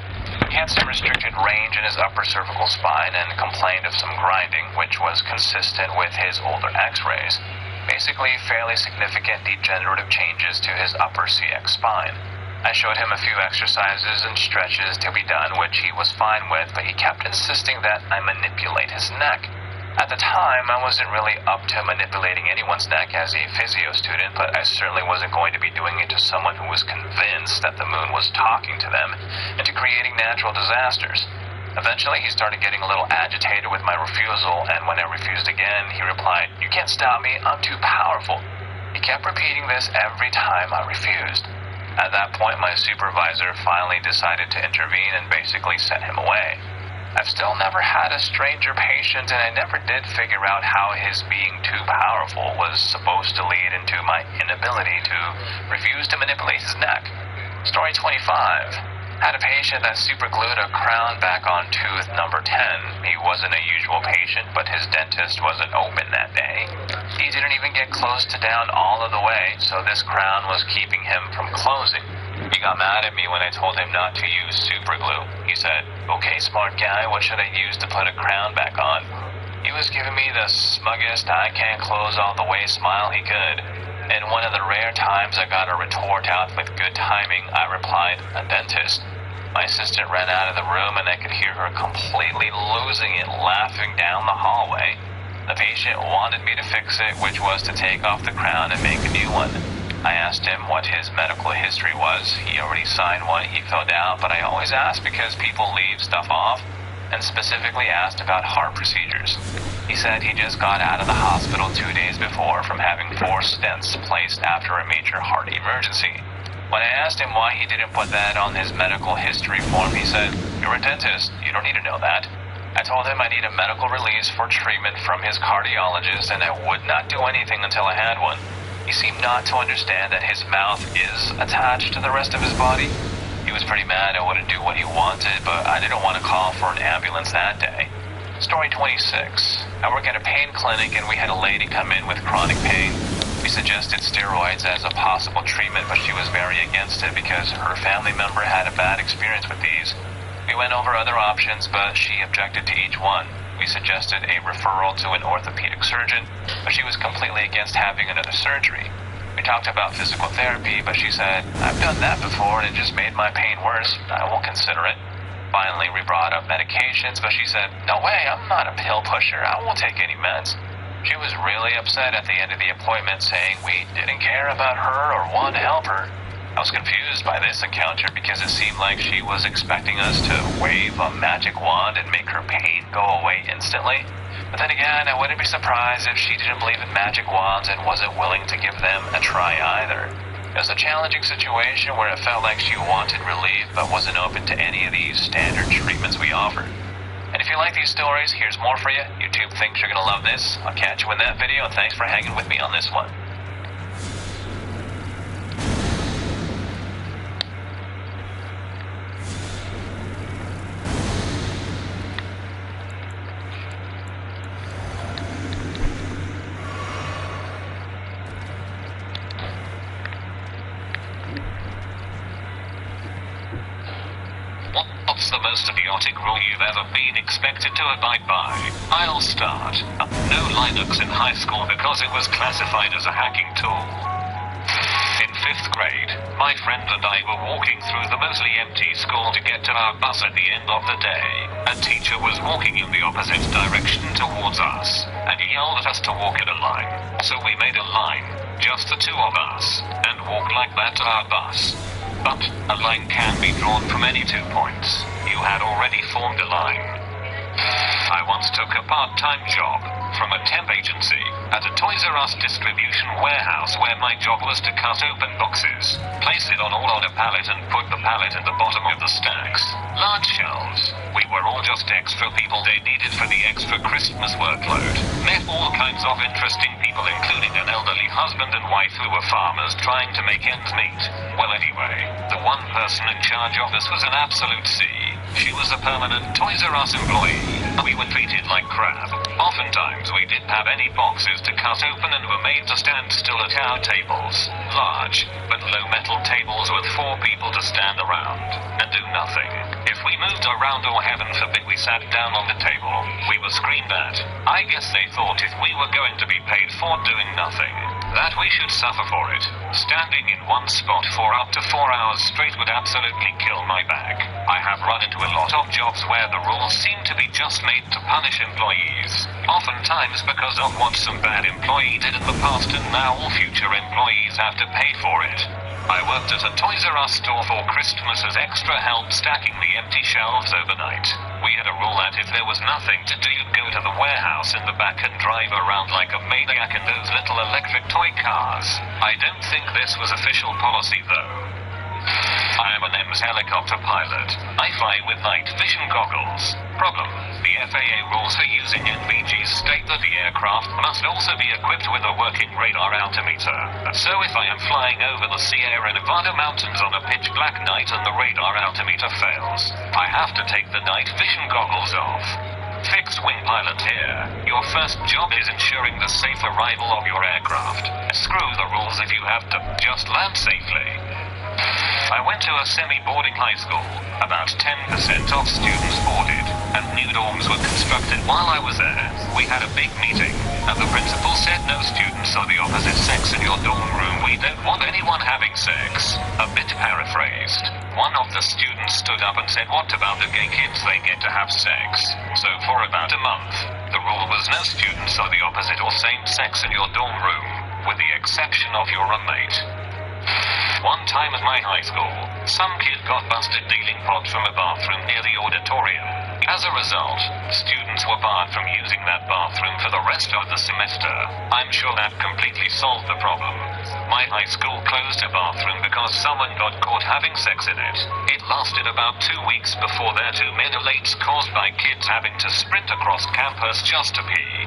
He had some restricted range in his upper cervical spine and complained of some grinding, which was consistent with his older x-rays. Basically, fairly significant degenerative changes to his upper CX spine. I showed him a few exercises and stretches to be done, which he was fine with, but he kept insisting that I manipulate his neck. At the time, I wasn't really up to manipulating anyone's neck as a physio student, but I certainly wasn't going to be doing it to someone who was convinced that the moon was talking to them into creating natural disasters. Eventually, he started getting a little agitated with my refusal, and when I refused again, he replied, "You can't stop me, I'm too powerful." He kept repeating this every time I refused. At that point, my supervisor finally decided to intervene and basically sent him away. I've still never had a stranger patient, and I never did figure out how his being too powerful was supposed to lead into my inability to refuse to manipulate his neck. Story 25. Had a patient that superglued a crown back on tooth number 10. He wasn't a usual patient, but his dentist wasn't open that day. He didn't even get close to down all of the way, so this crown was keeping him from closing. He got mad at me when I told him not to use superglue. He said, "Okay, smart guy, what should I use to put a crown back on?" He was giving me the smuggest I can't close all the way smile he could. And one of the rare times I got a retort out with good timing, I replied, "A dentist." My assistant ran out of the room and I could hear her completely losing it, laughing down the hallway. The patient wanted me to fix it, which was to take off the crown and make a new one. I asked him what his medical history was. He already signed one he filled out, but I always ask because people leave stuff off, and specifically asked about heart procedures. He said he just got out of the hospital 2 days before from having 4 stents placed after a major heart emergency. When I asked him why he didn't put that on his medical history form, he said, "You're a dentist, you don't need to know that." I told him I need a medical release for treatment from his cardiologist and I would not do anything until I had one. He seemed not to understand that his mouth is attached to the rest of his body. He was pretty mad I wouldn't do what he wanted, but I didn't want to call for an ambulance that day. Story 26. I work at a pain clinic and we had a lady come in with chronic pain. We suggested steroids as a possible treatment, but she was very against it because her family member had a bad experience with these. We went over other options, but she objected to each one. We suggested a referral to an orthopedic surgeon, but she was completely against having another surgery. We talked about physical therapy, but she said, "I've done that before and it just made my pain worse. I won't consider it." Finally, we brought up medications, but she said, "No way, I'm not a pill pusher. I won't take any meds." She was really upset at the end of the appointment, saying we didn't care about her or want to help her. I was confused by this encounter because it seemed like she was expecting us to wave a magic wand and make her pain go away instantly. But then again, I wouldn't be surprised if she didn't believe in magic wands and wasn't willing to give them a try either. It was a challenging situation where it felt like she wanted relief but wasn't open to any of these standard treatments we offered. And if you like these stories, here's more for you. YouTube thinks you're going to love this. I'll catch you in that video, and thanks for hanging with me on this one.
What's the most idiotic rule you've ever been expected to abide by? I'll start. No Linux in high school because it was classified as a hacking tool. In 5th grade, my friend and I were walking through the mostly empty school to get to our bus at the end of the day. A teacher was walking in the opposite direction towards us, and he yelled at us to walk in a line. So we made a line, just the 2 of us, and walked like that to our bus. But a line can be drawn from any 2 points. You had already formed a line. I once took a part-time job from a temp agency at a Toys R Us distribution warehouse where my job was to cut open boxes, place it all on a pallet and put the pallet at the bottom of the stacks. Large shelves. We were all just extra people they needed for the extra Christmas workload. Met all kinds of interesting people, including an elderly husband and wife who were farmers trying to make ends meet. Well, anyway, the one person in charge of us was an absolute C. She was a permanent Toys R Us employee. We were treated like crap. Oftentimes, we didn't have any boxes to cut open and were made to stand still at our tables. Large, but low metal tables with 4 people to stand around and do nothing. If we moved around or heaven forbid we sat down on the table, we were screamed at. I guess they thought if we were going to be paid for doing nothing, that we should suffer for it. Standing in one spot for up to 4 hours straight would absolutely kill my back. I have run into a lot of jobs where the rules seem to be just made to punish employees. Oftentimes because of what some bad employee did in the past, and now all future employees have to pay for it. I worked at a Toys R Us store for Christmas as extra help stacking the empty shelves overnight. We had a rule that if there was nothing to do, you'd go to the warehouse in the back and drive around like a maniac in those little electric toy cars. I don't think this was official policy though. I am an EMS helicopter pilot. I fly with night vision goggles. Problem: the FAA rules for using NVGs state that the aircraft must also be equipped with a working radar altimeter. So if I am flying over the Sierra Nevada mountains on a pitch black night and the radar altimeter fails, I have to take the night vision goggles off. Fixed wing pilot here. Your first job is ensuring the safe arrival of your aircraft. Screw the rules if you have to. Just land safely. I went to a semi-boarding high school. About 10% of students boarded, and new dorms were constructed while I was there. We had a big meeting, and the principal said no students of the opposite sex in your dorm room. We don't want anyone having sex. A bit paraphrased. One of the students stood up and said, what about the gay kids? They get to have sex. So for about a month, the rule was no students of the opposite or same sex in your dorm room, with the exception of your roommate. One time at my high school, some kid got busted dealing pot from a bathroom near the auditorium. As a result, students were barred from using that bathroom for the rest of the semester. I'm sure that completely solved the problem. My high school closed a bathroom because someone got caught having sex in it. It lasted about 2 weeks before their two middle dates caused by kids having to sprint across campus just to pee.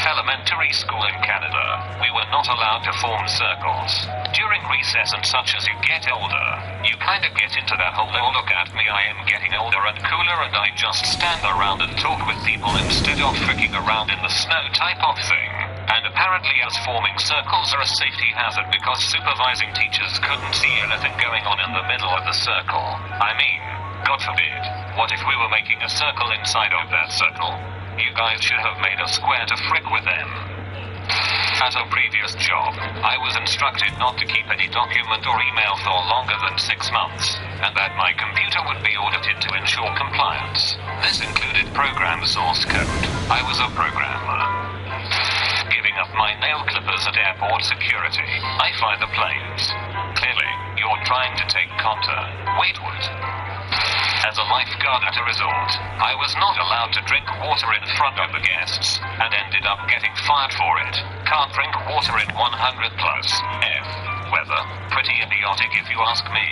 Elementary school in Canada, we were not allowed to form circles. During recess and such, as you get older, you kinda get into that whole "oh look at me, I am getting older and cooler and I just stand around and talk with people instead of freaking around in the snow" type of thing. And apparently as forming circles are a safety hazard because supervising teachers couldn't see anything going on in the middle of the circle. I mean, God forbid, what if we were making a circle inside of that circle? You guys should have made a square to frick with them. At a previous job, I was instructed not to keep any document or email for longer than 6 months, and that my computer would be audited to ensure compliance. This included program source code. I was a programmer. Giving up my nail clippers at airport security. I fly the planes. Clearly, you're trying to take contact. Wait, what? As a lifeguard at a resort, I was not allowed to drink water in front of the guests, and ended up getting fired for it. Can't drink water in 100 plus. F. Weather. Pretty idiotic if you ask me.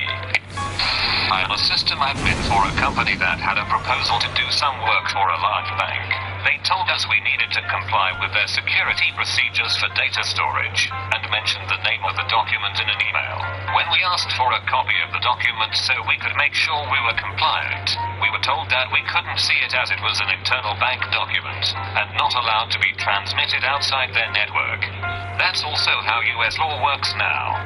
I am a system admin for a company that had a proposal to do some work for a large bank. They told us we needed to comply with their security procedures for data storage, and mentioned the name of the document in an email. When we asked for a copy of the document so we could make sure we were compliant, we were told that we couldn't see it as it was an internal bank document, and not allowed to be transmitted outside their network. That's also how US law works now.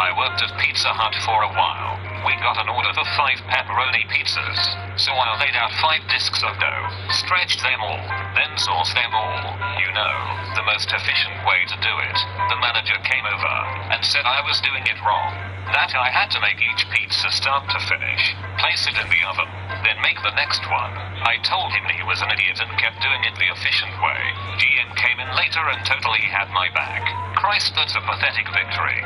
I worked at Pizza Hut for a while. We got an order for 5 pepperoni pizzas, so I laid out 5 discs of dough, stretched them all, then sauced them all. You know, the most efficient way to do it. The manager came over and said I was doing it wrong. That I had to make each pizza start to finish, place it in the oven, then make the next one. I told him he was an idiot and kept doing it the efficient way. GM came in later and totally had my back. Christ, that's a pathetic victory.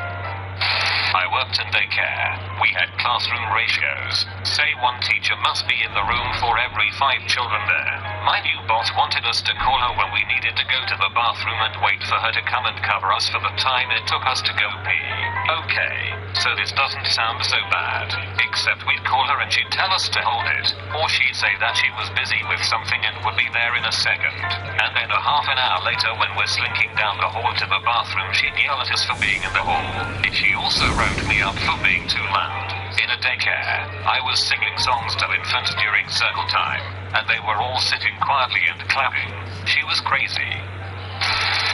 I worked in daycare. We had classroom ratios. Say 1 teacher must be in the room for every 5 children there. My new boss wanted us to call her when we needed to go to the bathroom and wait for her to come and cover us for the time it took us to go pee. Okay, so this doesn't sound so bad. Except we'd call her and she'd tell us to hold it. Or she'd say that she was busy with something and would be there in a second. And then a half an hour later when we're slinking down the hall to the bathroom, she'd yell at us for being in the hall. She also wrote me up for being too loud. In a daycare, I was singing songs to infants during circle time, and they were all sitting quietly and clapping. She was crazy.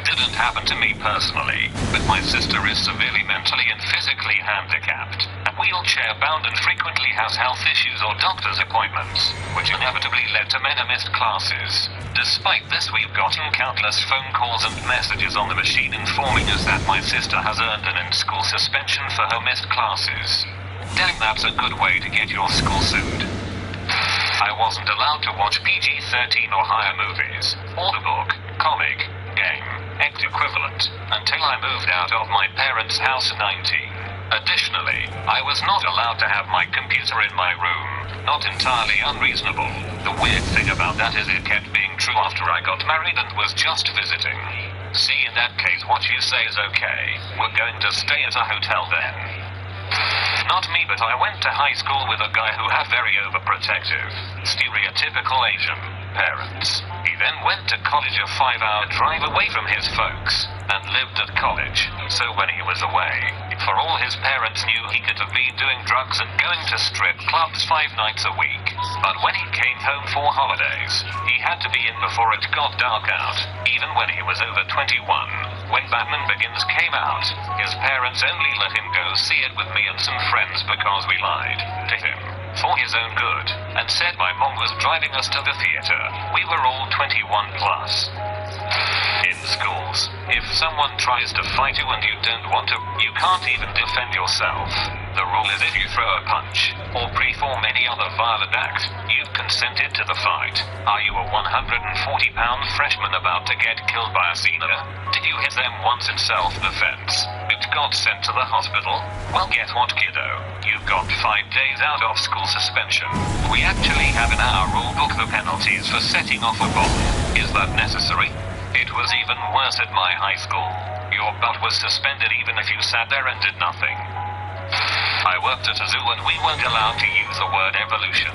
Didn't happen to me personally, but my sister is severely mentally and physically handicapped, and wheelchair-bound and frequently has health issues or doctor's appointments, which inevitably led to many missed classes. Despite this, we've gotten countless phone calls and messages on the machine informing us that my sister has earned an in-school suspension for her missed classes. Dang, that's a good way to get your school sued. I wasn't allowed to watch PG-13 or higher movies, audiobook, comic, game, X equivalent, until I moved out of my parents' house at 19. Additionally, I was not allowed to have my computer in my room. Not entirely unreasonable. The weird thing about that is it kept being true after I got married and was just visiting. See, in that case, what you say is okay. We're going to stay at a hotel then. Not me, but I went to high school with a guy who had very overprotective, stereotypical Asian parents. He then went to college a 5-hour drive away from his folks, and lived at college. So when he was away, for all his parents knew, he could have been doing drugs and going to strip clubs 5 nights a week. But when he came home for holidays, he had to be in before it got dark out, even when he was over 21. When Batman Begins came out, his parents only let him go see it with me and some friends because we lied to him for his own good, and said my mom was driving us to the theater. We were all 21 plus. In schools, if someone tries to fight you and you don't want to, you can't even defend yourself. The rule is if you throw a punch, or perform any other violent act, you've consented to the fight. Are you a 140-pound freshman about to get killed by a senior? Did you hit them once in self-defense, but got sent to the hospital? Well, guess what, kiddo? You've got 5 days out of school suspension. We actually have in our rule book the penalties for setting off a bomb. Is that necessary? It was even worse at my high school. Your butt was suspended even if you sat there and did nothing. I worked at a zoo and we weren't allowed to use the word evolution.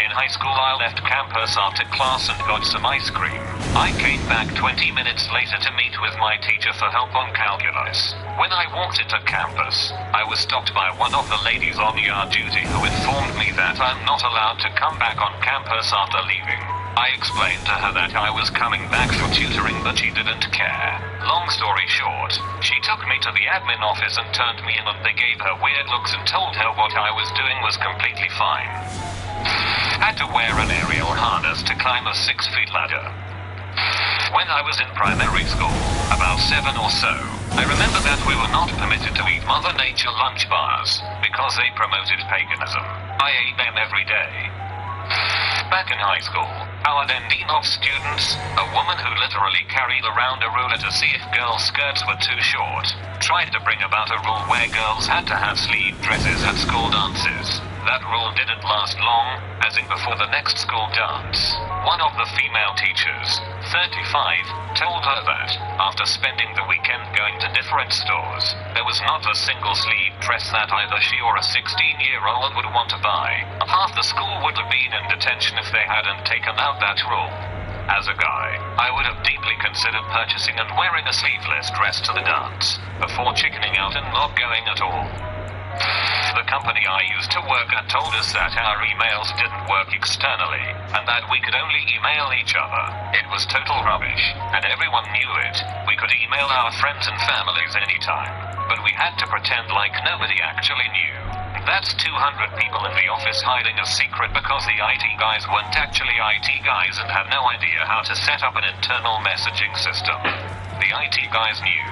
In high school I left campus after class and got some ice cream. I came back 20 minutes later to meet with my teacher for help on calculus. When I walked into campus, I was stopped by one of the ladies on yard duty who informed me that I'm not allowed to come back on campus after leaving. I explained to her that I was coming back for tutoring, but she didn't care. Long story short, she took me to the admin office and turned me in, and they gave her weird looks and told her what I was doing was completely fine. Had to wear an aerial harness to climb a 6-foot ladder. When I was in primary school, about 7 or so, I remember that we were not permitted to eat Mother Nature lunch bars because they promoted paganism. I ate them every day. Back in high school, our then dean of students, a woman who literally carried around a ruler to see if girls' skirts were too short, tried to bring about a rule where girls had to have sleeve dresses at school dances. That rule didn't last long, as in before the next school dance, one of the female teachers, 35, told her that, after spending the weekend going to different stores, there was not a single sleeve dress that either she or a 16-year-old would want to buy. Half the school would have been in detention if they hadn't taken out that rule. As a guy, I would have deeply considered purchasing and wearing a sleeveless dress to the dance, before chickening out and not going at all. The company I used to work at told us that our emails didn't work externally, and that we could only email each other. It was total rubbish, and everyone knew it. We could email our friends and families anytime, but we had to pretend like nobody actually knew. That's 200 people in the office hiding a secret because the IT guys weren't actually IT guys and had no idea how to set up an internal messaging system. The IT guys knew.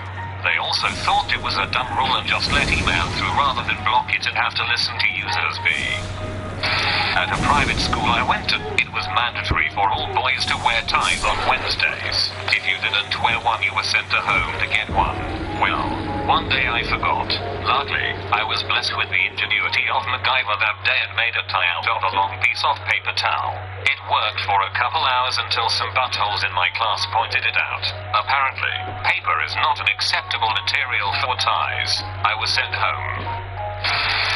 They also thought it was a dumb rule and just let email through rather than block it and have to listen to users be. At a private school I went to, it was mandatory for all boys to wear ties on Wednesdays. If you didn't wear one, you were sent to home to get one. Well, one day I forgot. Luckily, I was blessed with the ingenuity of MacGyver that day and made a tie out of a long piece of paper towel. It worked for a couple hours until some buttholes in my class pointed it out. Apparently, paper is not an acceptable material for ties. I was sent home.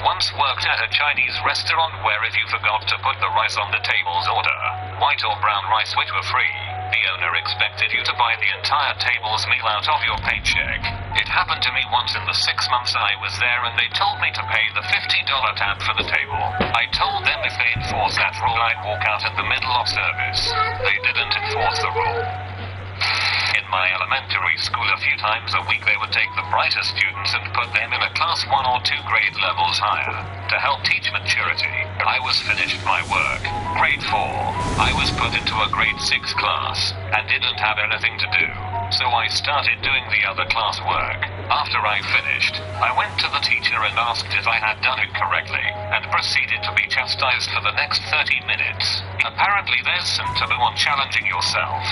Once worked at a Chinese restaurant where if you forgot to put the rice on the table's order, white or brown rice which were free, the owner expected you to buy the entire table's meal out of your paycheck. It happened to me once in the 6 months I was there, and they told me to pay the $50 tab for the table. I told them if they enforced that rule I'd walk out in the middle of service. They didn't enforce the rule. In my elementary school a few times a week they would take the brightest students and put them in a class 1 or 2 grade levels higher, to help teach maturity. I was finished my work. Grade 4. I was put into a grade 6 class, and didn't have anything to do, so I started doing the other class work. After I finished, I went to the teacher and asked if I had done it correctly, and proceeded to be chastised for the next 30 minutes. Apparently there's some taboo on challenging yourself.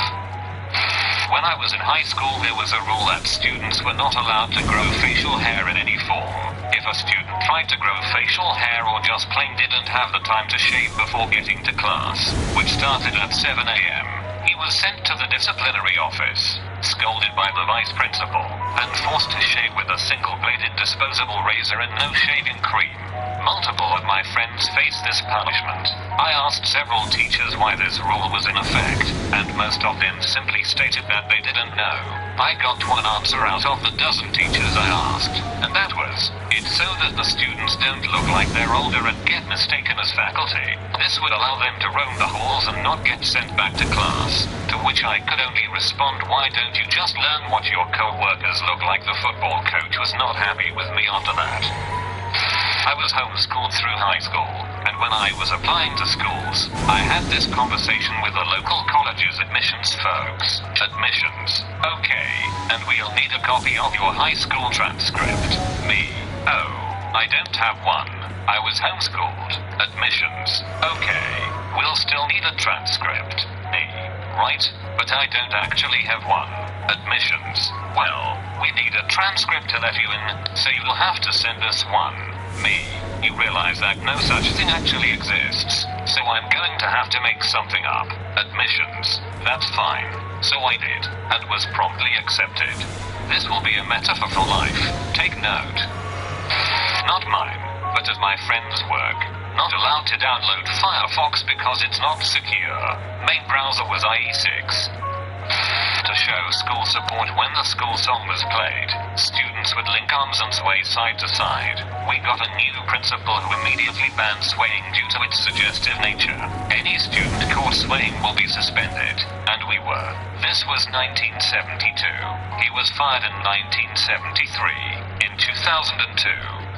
When I was in high school, there was a rule that students were not allowed to grow facial hair in any form. If a student tried to grow facial hair or just plain didn't have the time to shave before getting to class, which started at 7 a.m., he was sent to the disciplinary office. scolded by the vice principal, and forced to shave with a single-bladed disposable razor and no shaving cream. Multiple of my friends faced this punishment. I asked several teachers why this rule was in effect, and most of them simply stated that they didn't know. I got one answer out of the dozen teachers I asked, and that was, it's so that the students don't look like they're older and get mistaken as faculty. This would allow them to roam the halls and not get sent back to class. To which I could only respond, why don't you just learn what your co-workers look like? The football coach was not happy with me after that. I was homeschooled through high school, and when I was applying to schools, I had this conversation with the local college's admissions folks. Admissions. Okay, and we'll need a copy of your high school transcript. Me. Oh, I don't have one. I was homeschooled. Admissions. Okay, we'll still need a transcript. Me. Right, but I don't actually have one. Admissions. Well, we need a transcript to let you in, so you'll have to send us one. Me. You realize that no such thing actually exists, so I'm going to have to make something up. Admissions. That's fine. So I did, and was promptly accepted. This will be a metaphor for life. Take note. Not mine, but of my friend's work. Not allowed to download Firefox because it's not secure. Main browser was IE6. To show school support when the school song was played, students would link arms and sway side to side. We got a new principal who immediately banned swaying due to its suggestive nature. Any student caught swaying will be suspended, and we were. This was 1972. He was fired in 1973. In 2002,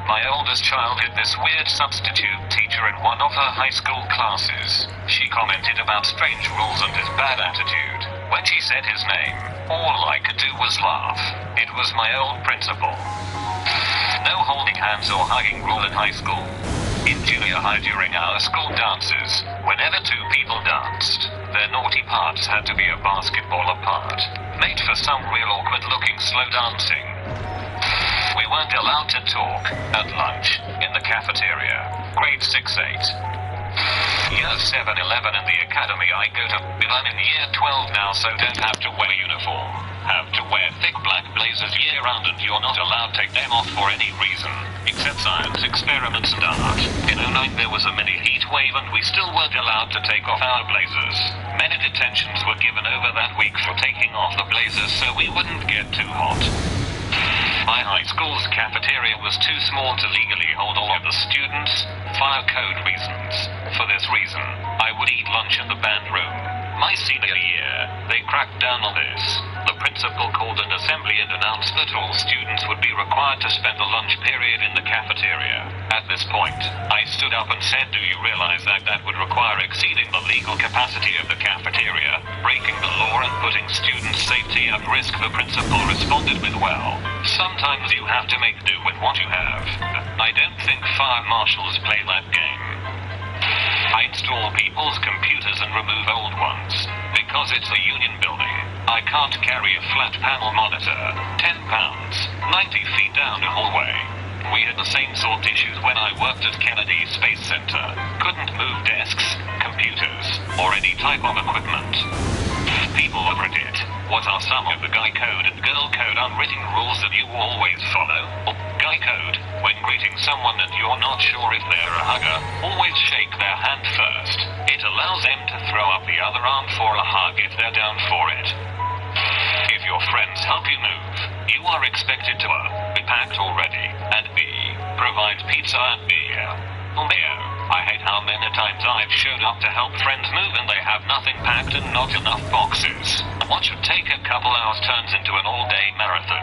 my oldest child had this weird substitute teacher in one of her high school classes. She commented about strange rules and his bad attitude. When she said his name, all I could do was laugh. It was my old principal. No holding hands or hugging rule in high school. In junior high during our school dances, whenever two people danced, their naughty parts had to be a basketball apart, made for some real awkward-looking slow dancing. We weren't allowed to talk at lunch in the cafeteria. Grade 6-8. Year 7-11 in the academy I go to, but I'm in year 12 now, so don't have to wear uniform. Have to wear thick black blazers year round, and you're not allowed to take them off for any reason, except science experiments and art. In 09 there was a mini heat wave and we still weren't allowed to take off our blazers. Many detentions were given over that week for taking off the blazers so we wouldn't get too hot. My high school's cafeteria was too small to legally hold all of the students, fire code reasons. For this reason, I would eat lunch in the band room. My senior year, they cracked down on this. The principal called an assembly and announced that all students would be required to spend the lunch period in the cafeteria. At this point, I stood up and said, do you realize that that would require exceeding the legal capacity of the cafeteria, breaking the law and putting students' safety at risk? The principal responded with, well, sometimes you have to make do with what you have. I don't think fire marshals play that game. I install people's computers and remove old ones. Because it's a union building, I can't carry a flat panel monitor, 10 pounds, 90 feet down the hallway. We had the same sort of issues when I worked at Kennedy Space Center. Couldn't move desks, computers, or any type of equipment. People over it. What are some of the guy code and girl code unwritten rules that you always follow? Guy code, when greeting someone and you're not sure if they're a hugger, always shake their hand first. It allows them to throw up the other arm for a hug if they're down for it. If your friends help you move, you are expected to A, be packed already, and B, provide pizza and beer. Beer. I hate how many times I've showed up to help friends move and they have nothing packed and not enough boxes. What should take a couple hours turns into an all-day marathon.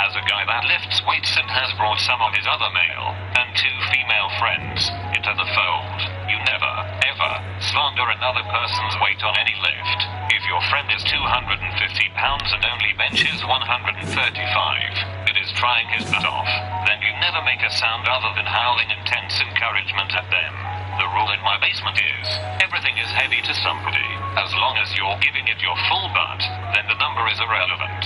As a guy that lifts weights and has brought some of his other male and 2 female friends into the fold, you never, ever slander another person's weight on any lift. If your friend is 250 pounds and only benches 135, but is trying his butt off, then you never make a sound other than howling intense encouragement at them. The rule in my basement is, everything is heavy to somebody. As long as you're giving it your full butt, then the number is irrelevant.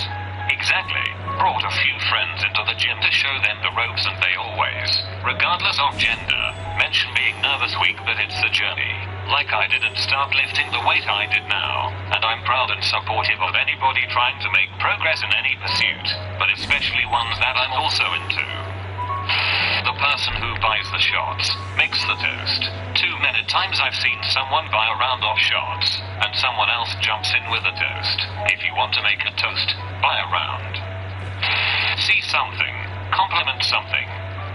Exactly. Brought a few friends into the gym to show them the ropes and they always, regardless of gender, mention being nervous week that it's the journey. Like I didn't start lifting the weight I did now, and I'm proud and supportive of anybody trying to make progress in any pursuit, but especially ones that I'm also into. The person who buys the shots makes the toast. Too many times I've seen someone buy a round of shots, and someone else jumps in with the toast. If you want to make a toast, buy a round. See something, compliment something.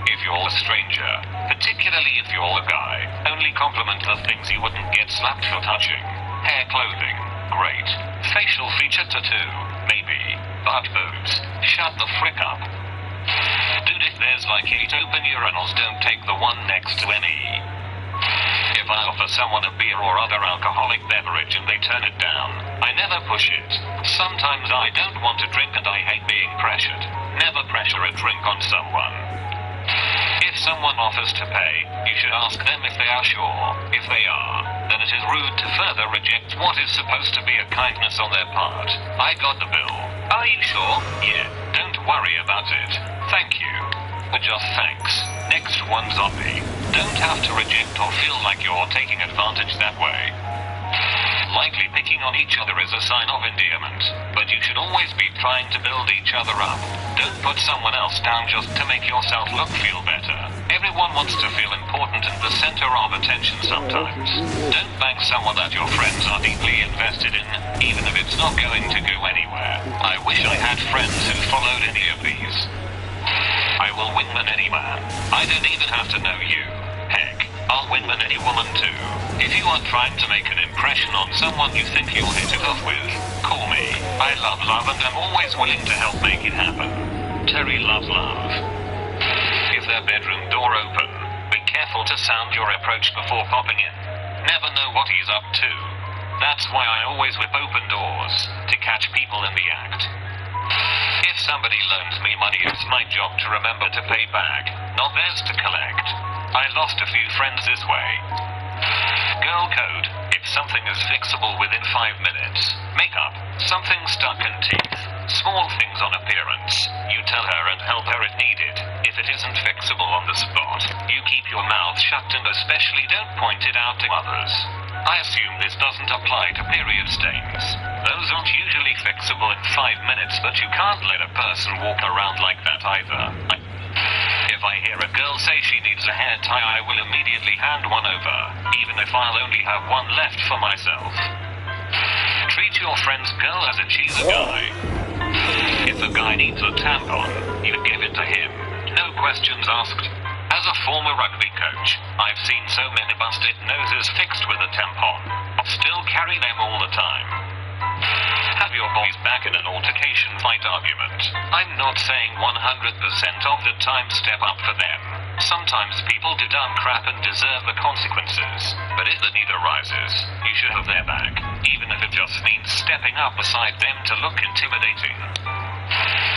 If you're a stranger, particularly if you're a guy, only compliment the things you wouldn't get slapped for touching. Hair, clothing, great. Facial feature tattoo, maybe. Butt boobs, shut the frick up. Dude, if there's like 8 open urinals, don't take the one next to any. If I offer someone a beer or other alcoholic beverage and they turn it down, I never push it. Sometimes I don't want to drink and I hate being pressured. Never pressure a drink on someone. If someone offers to pay, you should ask them if they are sure. If they are, then it is rude to further reject what is supposed to be a kindness on their part. I got the bill. Are you sure? Yeah. Don't worry about it. Thank you. Just thanks. Next one, zombie. Don't have to reject or feel like you're taking advantage that way. Likely picking on each other is a sign of endearment, but you should always be trying to build each other up. Don't put someone else down just to make yourself feel better. Everyone wants to feel important and the center of attention sometimes. Don't bang someone that your friends are deeply invested in, even if it's not going to go anywhere. I wish I had friends who followed any of these. I will wingman any man. I don't even have to know you. Heck, I'll wingman any woman too. If you are trying to make an impression on someone you think you'll hit it off with, call me. I love love and I'm always willing to help make it happen. Terry loves love. If their bedroom door open, be careful to sound your approach before popping in. Never know what he's up to. That's why I always whip open doors, to catch people in the act. If somebody loans me money, it's my job to remember to pay back, not theirs to collect. I lost a few friends this way. Girl code, if something is fixable within 5 minutes. Makeup, something stuck in teeth. Small things on appearance. You tell her and help her if needed. If it isn't fixable on the spot, you keep your mouth shut and especially don't point it out to others. I assume this doesn't apply to period stains. Those aren't usually fixable in 5 minutes, but you can't let a person walk around like that either. If I hear a girl say she needs a hair tie, I will immediately hand one over, even if I'll only have one left for myself. Treat your friend's girl as if she's a guy. If a guy needs a tampon, you give it to him. No questions asked. As a former rugby coach, I've seen so many busted noses fixed with a tampon. Still carry them all the time. Have your boys back in an altercation fight argument. I'm not saying 100% of the time step up for them. Sometimes people do dumb crap and deserve the consequences. But if the need arises, you should have their back, even if it just means stepping up beside them to look intimidating.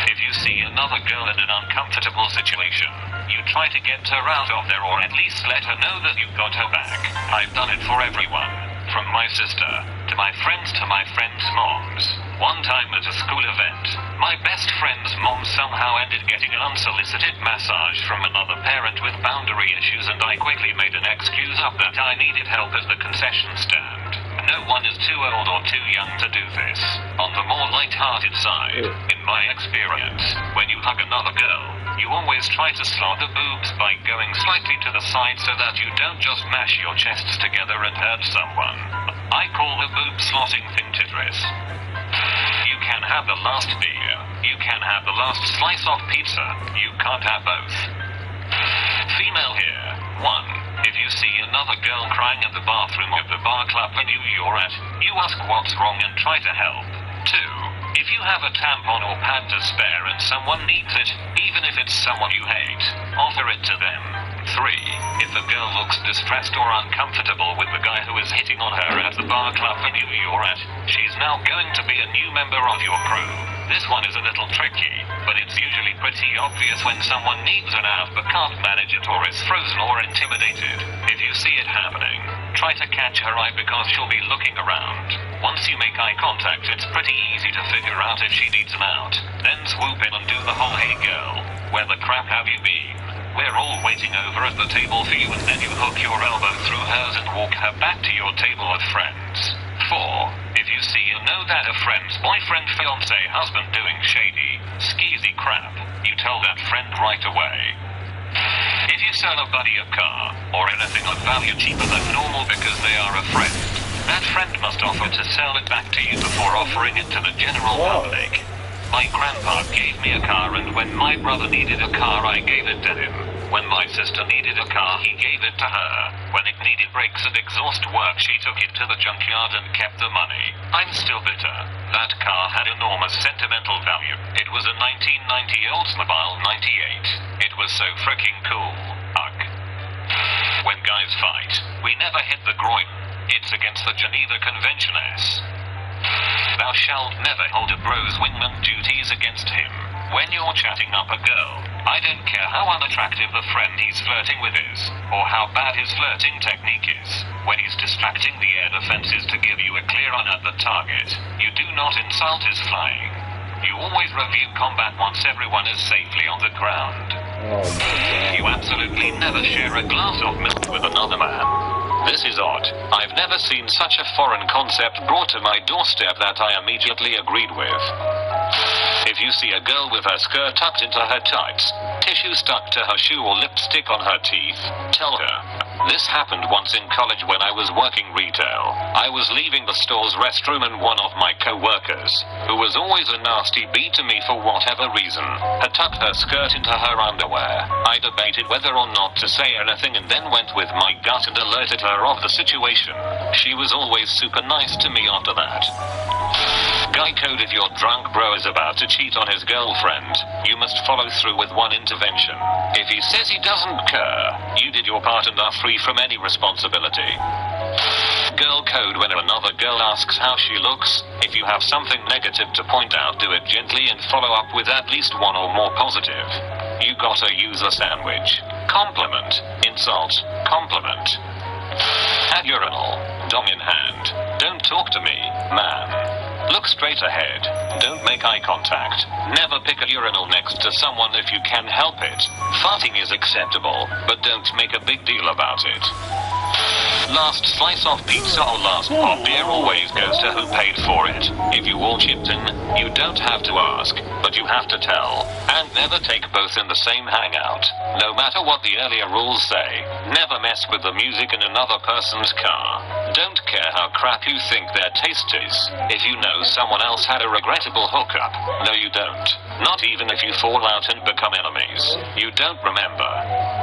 If you see another girl in an uncomfortable situation, you try to get her out of there or at least let her know that you've got her back. I've done it for everyone, from my sister, to my friends to my friends' moms. One time at a school event, my best friend's mom somehow ended getting an unsolicited massage from another parent with boundary issues, and I quickly made an excuse up that I needed help at the concession stand. No one is too old or too young to do this. On the more light-hearted side, in my experience, when you hug another girl, you always try to slot the boobs by going slightly to the side so that you don't just mash your chests together and hurt someone. I call the boob slotting thing Tetris. You can have the last beer. You can have the last slice of pizza. You can't have both. Female here. 1. If you see another girl crying in the bathroom of the bar club when you're at, you ask what's wrong and try to help. 2. If you have a tampon or pad to spare and someone needs it, even if it's someone you hate, offer it to them. 3. If a girl looks distressed or uncomfortable with the guy who is hitting on her at the bar club when you're at, she's now going to be a new member of your crew. This one is a little tricky, but it's usually pretty obvious when someone needs an out but can't manage it or is frozen or intimidated. If you see it happening, try to catch her eye because she'll be looking around. Once you make eye contact, it's pretty easy to figure out if she needs an out. Then swoop in and do the whole "Hey girl, where the crap have you been?" We're all waiting over at the table for you, and then you hook your elbow through hers and walk her back to your table of friends. 4. If you see or know that a friend's boyfriend, fiancé, husband doing shady, skeezy crap, you tell that friend right away. If you sell a buddy a car, or anything of value cheaper than normal because they are a friend, that friend must offer to sell it back to you before offering it to the general public. My grandpa gave me a car, and when my brother needed a car, I gave it to him. When my sister needed a car, he gave it to her. When it needed brakes and exhaust work, she took it to the junkyard and kept the money. I'm still bitter. That car had enormous sentimental value. It was a 1990 Oldsmobile 98. It was so freaking cool. Ugh. When guys fight, we never hit the groin. It's against the Geneva Convention. Thou shalt never hold a bro's wingman duties against him. When you're chatting up a girl, I don't care how unattractive the friend he's flirting with is, or how bad his flirting technique is. When he's distracting the air defenses to give you a clear run at the target, you do not insult his flying. You always review combat once everyone is safely on the ground. You absolutely never share a glass of milk with another man. This is odd. I've never seen such a foreign concept brought to my doorstep that I immediately agreed with. If you see a girl with her skirt tucked into her tights, tissue stuck to her shoe or lipstick on her teeth, tell her. This happened once in college when I was working retail. I was leaving the store's restroom and one of my co-workers, who was always a nasty bee to me for whatever reason, had tucked her skirt into her underwear. I debated whether or not to say anything and then went with my gut and alerted her of the situation. She was always super nice to me after that. Guy code: if your drunk bro is about to cheat on his girlfriend, you must follow through with one intervention. If he says he doesn't care, you did your part and are free from any responsibility. Girl code: when another girl asks how she looks, if you have something negative to point out, do it gently and follow up with at least one or more positive. You gotta use a sandwich. Compliment, insult, compliment. At urinal, dong in hand. Don't talk to me, man. Look straight ahead. Don't make eye contact. Never pick a urinal next to someone if you can help it. Farting is acceptable, but don't make a big deal about it. Last slice of pizza or last pop beer always goes to who paid for it. If you all chipped in, you don't have to ask, but you have to tell. And never take both in the same hangout. No matter what the earlier rules say, never mess with the music in another person's car. Don't care how crap you think their taste is. If you know someone else had a regrettable hookup, no you don't. Not even if you fall out and become enemies. You don't remember.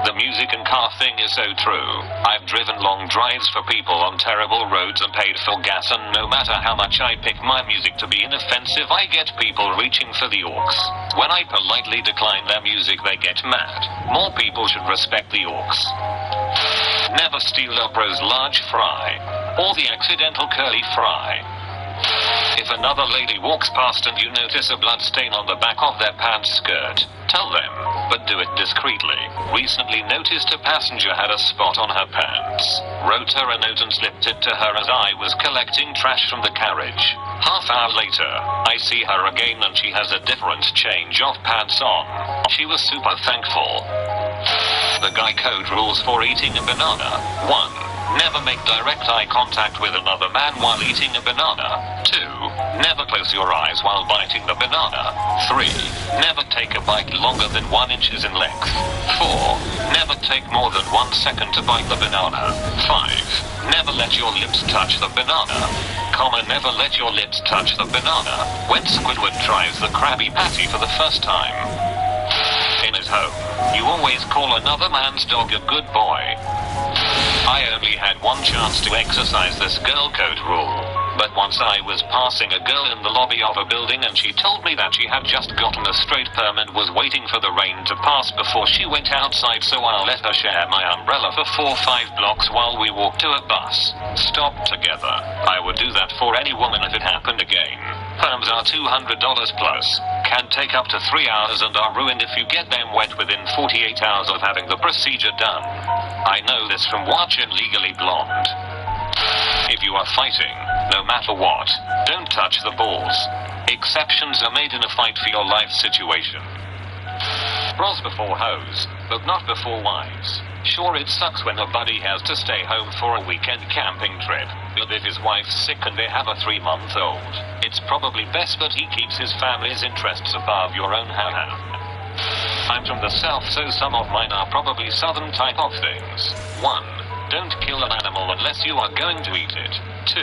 The music and car thing is so true. I've driven long drives for people on terrible roads and paid for gas, and no matter how much I pick my music to be inoffensive, I get people reaching for the aux. When I politely decline their music, they get mad. More people should respect the aux. Never steal a bro's large fry, or the accidental curly fry. If another lady walks past and you notice a blood stain on the back of their pants skirt, tell them, but do it discreetly. Recently noticed a passenger had a spot on her pants. Wrote her a note and slipped it to her as I was collecting trash from the carriage. Half hour later, I see her again and she has a different change of pants on. She was super thankful. The Guy code rules for eating a banana. 1. Never make direct eye contact with another man while eating a banana. 2. Never close your eyes while biting the banana. 3. Never take a bite longer than 1 inch in length. 4. Never take more than 1 second to bite the banana. 5. Never let your lips touch the banana. Never let your lips touch the banana when Squidward tries the Krabby Patty for the first time. In his home, you always call another man's dog a good boy. I only had 1 chance to exercise this girl code rule, but once I was passing a girl in the lobby of a building and she told me that she had just gotten a straight perm and was waiting for the rain to pass before she went outside, so I let her share my umbrella for 4 or 5 blocks while we walked to a bus stop together. I would do that for any woman if it happened again. Perms are $200 plus, can take up to 3 hours and are ruined if you get them wet within 48 hours of having the procedure done. I know this from watching Legally Blonde. If you are fighting, no matter what, don't touch the balls. Exceptions are made in a fight for your life situation. Bros before hoes. but not before wives. Sure, it sucks when a buddy has to stay home for a weekend camping trip, but if his wife's sick and they have a 3-month-old, it's probably best that he keeps his family's interests above your own. I'm from the south, so some of mine are probably southern type of things. 1. Don't kill an animal unless you are going to eat it. 2.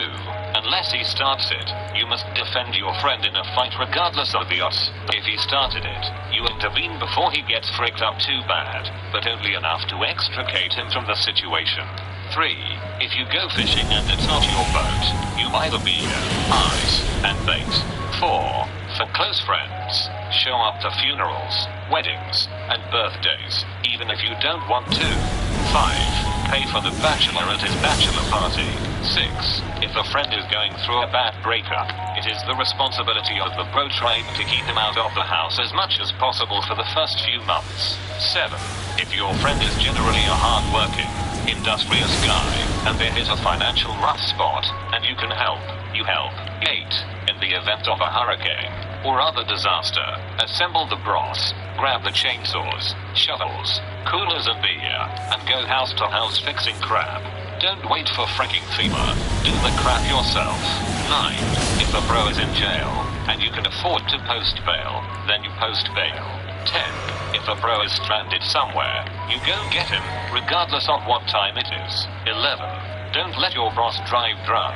Unless he starts it, you must defend your friend in a fight regardless of the odds. If he started it, you intervene before he gets fricked up too bad, but only enough to extricate him from the situation. 3. If you go fishing and it's not your boat, you buy the beer, ice, and bait. 4. For close friends, show up to funerals, weddings, and birthdays, even if you don't want to. 5. Pay for the bachelor at his bachelor party. 6. If a friend is going through a bad breakup, it is the responsibility of the bro tribe to keep him out of the house as much as possible for the first few months. 7. If your friend is generally a hard-working, industrious guy, and they hit a financial rough spot, and you can help, you help. 8. In the event of a hurricane or other disaster, assemble the brass, grab the chainsaws, shovels, coolers and beer, and go house to house fixing crap. Don't wait for freaking FEMA. Do the crap yourself. 9. If a bro is in jail, and you can afford to post bail, then you post bail. 10. If a bro is stranded somewhere, you go get him, regardless of what time it is. 11. Don't let your boss drive drunk.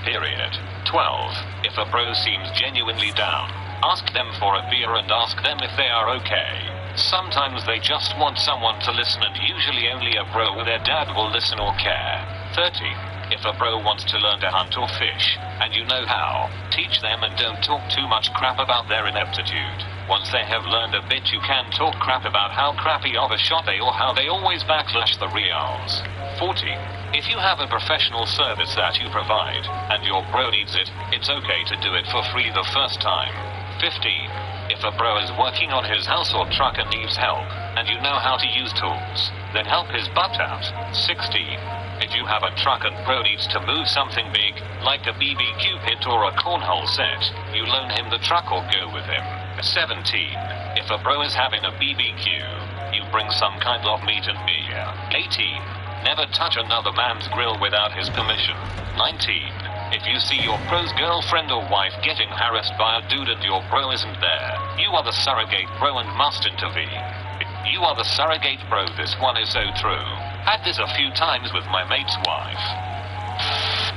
Period. 12. If a bro seems genuinely down, ask them for a beer and ask them if they are okay. Sometimes they just want someone to listen, and usually only a bro with their dad will listen or care. 13. If a bro wants to learn to hunt or fish, and you know how, teach them and don't talk too much crap about their ineptitude. Once they have learned a bit, you can talk crap about how crappy of a shot they or how they always backlash the reals. 14. If you have a professional service that you provide, and your bro needs it, it's okay to do it for free the first time. 15. If a bro is working on his house or truck and needs help, and you know how to use tools, then help his butt out. 16. If you have a truck and bro needs to move something big, like a BBQ pit or a cornhole set, you loan him the truck or go with him. 17. If a bro is having a BBQ, you bring some kind of meat and beer. 18. Never touch another man's grill without his permission. 19. If you see your bro's girlfriend or wife getting harassed by a dude and your bro isn't there, you are the surrogate bro and must intervene. You are the surrogate bro. This one is so true. Had this a few times with my mate's wife.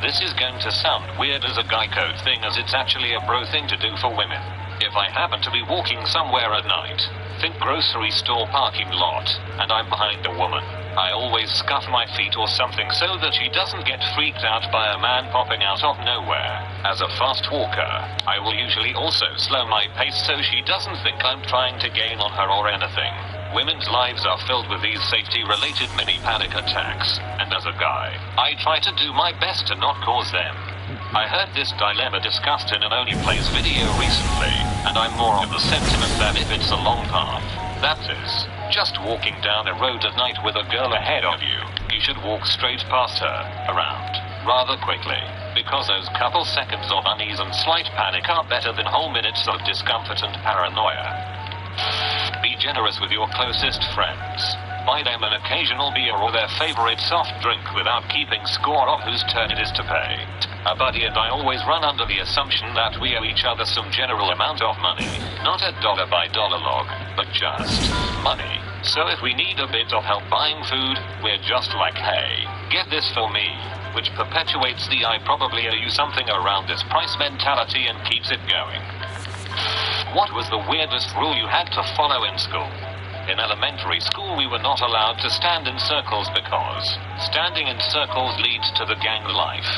This is going to sound weird as a guy code thing, as it's actually a bro thing to do for women. If I happen to be walking somewhere at night, think grocery store parking lot, and I'm behind a woman, I always scuff my feet or something so that she doesn't get freaked out by a man popping out of nowhere. As a fast walker, I will usually also slow my pace so she doesn't think I'm trying to gain on her or anything. Women's lives are filled with these safety-related mini panic attacks, and as a guy, I try to do my best to not cause them. I heard this dilemma discussed in an Only Plays video recently, and I'm more of the sentiment that if it's a long path, that is, just walking down a road at night with a girl ahead of you, you should walk straight past her, around, rather quickly, because those couple seconds of unease and slight panic are better than whole minutes of discomfort and paranoia. Be generous with your closest friends. Buy them an occasional beer or their favorite soft drink without keeping score of whose turn it is to pay. A buddy and I always run under the assumption that we owe each other some general amount of money, not a dollar-by-dollar log, but just money. So if we need a bit of help buying food, we're just like, hey, get this for me, which perpetuates the I probably owe you something around this price mentality and keeps it going. What was the weirdest rule you had to follow in school? In elementary school, we were not allowed to stand in circles because standing in circles leads to the gang life.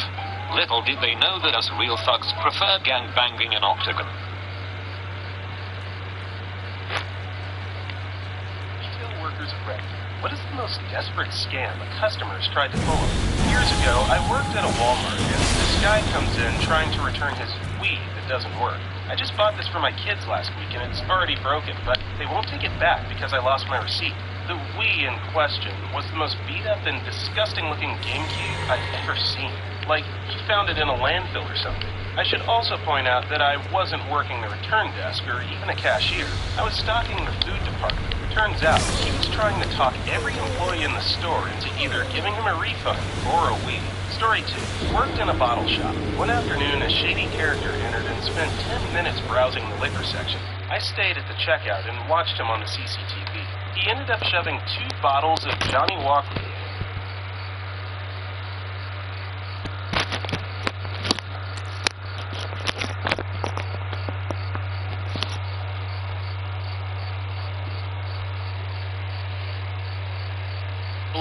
Little did they know that us real thugs prefer gang banging in octagon.
Retail workers at Red. What is the most desperate scam a customer's tried to pull them? Years ago, I worked at a Walmart, and this guy comes in trying to return his Wii that doesn't work. I just bought this for my kids last week, and it's already broken, but they won't take it back because I lost my receipt. The Wii in question was the most beat-up and disgusting-looking GameCube I've ever seen. like he found it in a landfill or something. I should also point out that I wasn't working the return desk or even a cashier. I was stocking the food department. Turns out, he was trying to talk every employee in the store into either giving him a refund or a weed. Story 2. Worked in a bottle shop. One afternoon, a shady character entered and spent 10 minutes browsing the liquor section. I stayed at the checkout and watched him on the CCTV. He ended up shoving 2 bottles of Johnny Walker.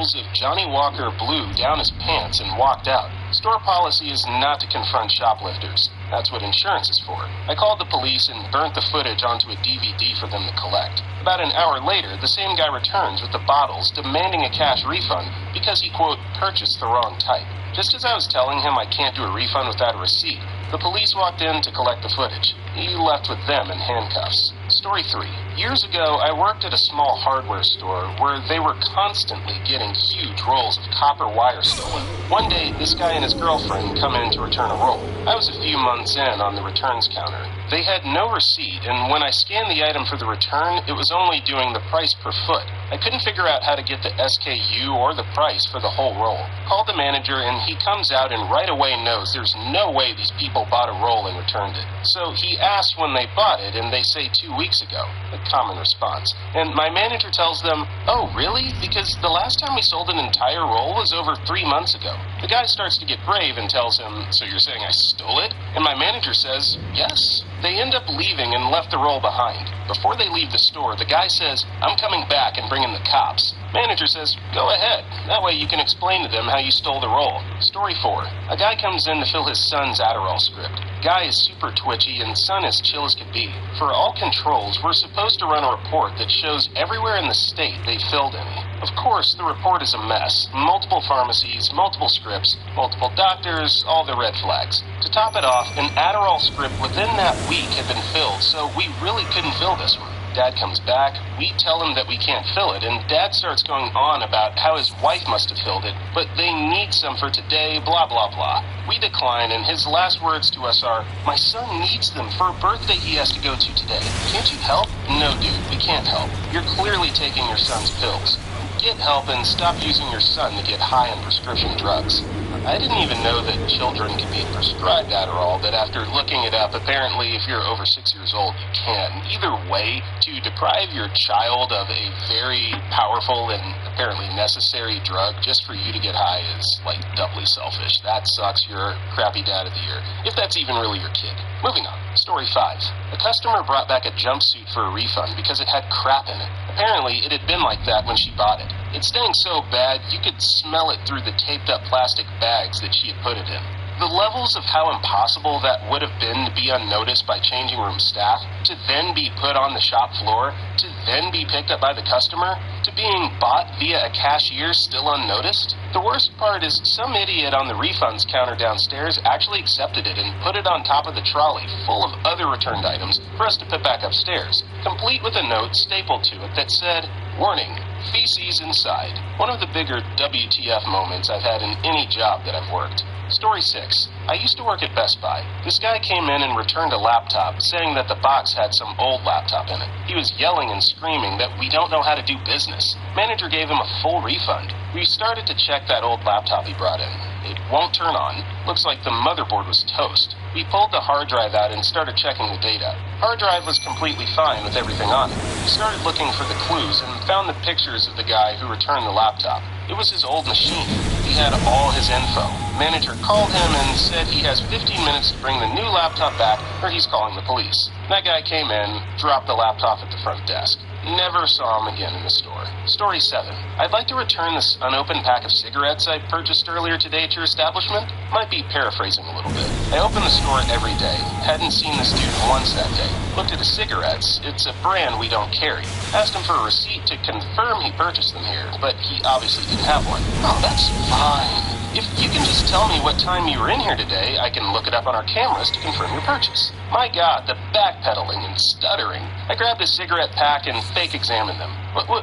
Of Johnny Walker Blue down his pants and walked out. Store policy is not to confront shoplifters. That's what insurance is for. I called the police and burnt the footage onto a DVD for them to collect. About an hour later, the same guy returns with the bottles, demanding a cash refund because he, quote, purchased the wrong type. Just as I was telling him I can't do a refund without a receipt, the police walked in to collect the footage. He left with them in handcuffs. Story 3. Years ago, I worked at a small hardware store where they were constantly getting huge rolls of copper wire stolen. One day, this guy and his girlfriend come in to return a roll. I was a few months in on the returns counter. They had no receipt, and when I scanned the item for the return, it was only doing the price per foot. I couldn't figure out how to get the SKU or the price for the whole roll. Called the manager, and he comes out and right away knows there's no way these people bought a roll and returned it. So he asks when they bought it, and they say 2 weeks ago. A common response. And my manager tells them, oh, really? Because the last time we sold an entire roll was over 3 months ago. The guy starts to get brave and tells him, so you're saying I stole it? And my manager says, yes. They end up leaving and left the roll behind. Before they leave the store, the guy says, I'm coming back and bringing the cops. Manager says, go ahead. That way you can explain to them how you stole the roll. Story 4. A guy comes in to fill his son's Adderall script. Guy is super twitchy and son is chill as could be. For all controls, we're supposed to run a report that shows everywhere in the state they filled any. Of course, the report is a mess. Multiple pharmacies, multiple scripts, multiple doctors, all the red flags. To top it off, an Adderall script within that week had been filled, so we really couldn't fill this one. Dad comes back, we tell him that we can't fill it, and Dad starts going on about how his wife must have filled it, but they need some for today, blah, blah, blah. We decline, and his last words to us are, my son needs them for a birthday he has to go to today. Can't you help? No, dude, we can't help. You're clearly taking your son's pills. Get help and stop using your son to get high on prescription drugs. I didn't even know that children can be prescribed Adderall, but after looking it up, apparently if you're over 6 years old, you can. Either way, to deprive your child of a very powerful and apparently necessary drug just for you to get high is, like, doubly selfish. That sucks. You're crappy dad of the year, if that's even really your kid. Moving on. Story 5. A customer brought back a jumpsuit for a refund because it had crap in it. Apparently, it had been like that when she bought it. It stank so bad, you could smell it through the taped-up plastic bags that she had put it in. The levels of how impossible that would have been to be unnoticed by changing room staff, to then be put on the shop floor, to then be picked up by the customer, to being bought via a cashier still unnoticed. The worst part is some idiot on the refunds counter downstairs actually accepted it and put it on top of the trolley full of other returned items for us to put back upstairs, complete with a note stapled to it that said, warning, feces inside. One of the bigger WTF moments I've had in any job that I've worked. Story 6. I used to work at Best Buy. This guy came in and returned a laptop, saying that the box had some old laptop in it. He was yelling and screaming that we don't know how to do business. Manager gave him a full refund. We started to check that old laptop he brought in. It won't turn on. Looks like the motherboard was toast. We pulled the hard drive out and started checking the data. Hard drive was completely fine with everything on it. We started looking for the clues and found the pictures of the guy who returned the laptop. It was his old machine. He had all his info. Manager called him and said he has 15 minutes to bring the new laptop back or he's calling the police. That guy came in, dropped the laptop at the front desk. Never saw him again in the store. Story 7. I'd like to return this unopened pack of cigarettes I purchased earlier today at your establishment. Might be paraphrasing a little bit. I open the store every day. Hadn't seen this dude once that day. Looked at his cigarettes. It's a brand we don't carry. Asked him for a receipt to confirm he purchased them here, but he obviously didn't have one. Oh, that's fine. If you can just tell me what time you were in here today, I can look it up on our cameras to confirm your purchase. My God, the backpedaling and stuttering. I grabbed a cigarette pack and fake examined them.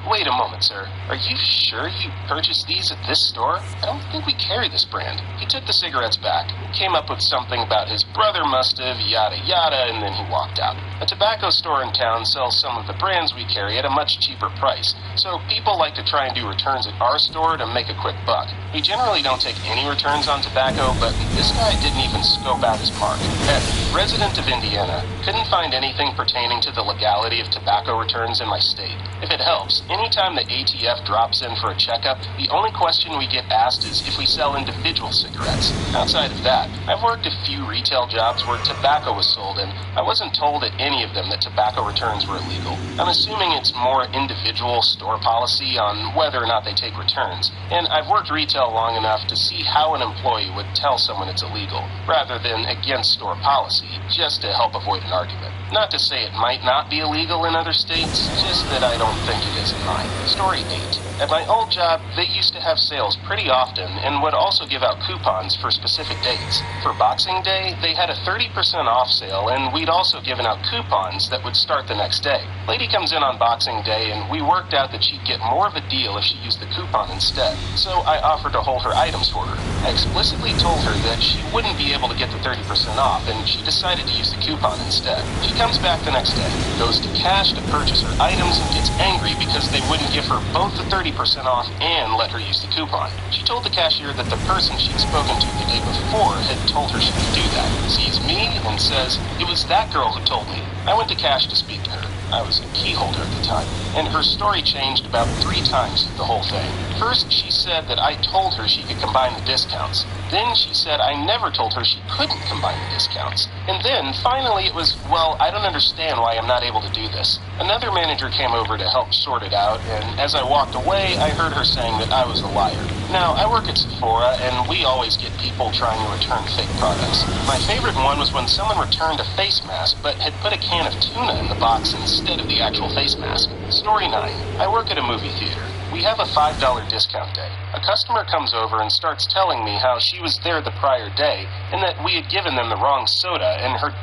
Wait a moment, sir. Are you sure you purchased these at this store? I don't think we carry this brand. He took the cigarettes back, came up with something about his brother must have, yada yada, and then he walked out. A tobacco store in town sells some of the brands we carry at a much cheaper price, so people like to try and do returns at our store to make a quick buck. We generally don't take any returns on tobacco, but this guy didn't even scope out his mark. Ed, resident of Indiana, couldn't find anything pertaining to the legality of tobacco returns in my state. If it helps, anytime the ATF drops in for a checkup, the only question we get asked is if we sell individual cigarettes. Outside of that, I've worked a few retail jobs where tobacco was sold, and I wasn't told at any of them that tobacco returns were illegal. I'm assuming it's more individual store policy on whether or not they take returns, and I've worked retail long enough to see how an employee would tell someone it's illegal, rather than against store policy, just to help avoid an argument. Not to say it might not be illegal in other states, just that I don't think it is in mine. Story 8. At my old job, they used to have sales pretty often and would also give out coupons for specific dates. For Boxing Day, they had a 30% off sale, and we'd also given out coupons that would start the next day. Lady comes in on Boxing Day, and we worked out that she'd get more of a deal if she used the coupon instead, so I offered to hold her items for her. I explicitly told her that she wouldn't be able to get the 30% off, and she decided to use the coupon instead. She comes back the next day, goes to cash to purchase her items, and gets angry because they wouldn't give her both the 30% off and let her use the coupon. She told the cashier that the person she'd spoken to the day before had told her she could do that. Sees me and says, "It was that girl who told me." I went to cash to speak to her. I was a key holder at the time, and her story changed about 3 times through the whole thing. First, she said that I told her she could combine the discounts. Then she said I never told her she couldn't combine the discounts. And then, finally, it was, well, I don't understand why I'm not able to do this. Another manager came over to help sort it out, and as I walked away, I heard her saying that I was a liar. Now, I work at Sephora, and we always get people trying to return fake products. My favorite one was when someone returned a face mask, but had put a can of tuna in the box instead of the actual face mask. Story 9. I work at a movie theater. We have a $5 discount day. A customer comes over and starts telling me how she was there the prior day and that we had given them the wrong soda, and her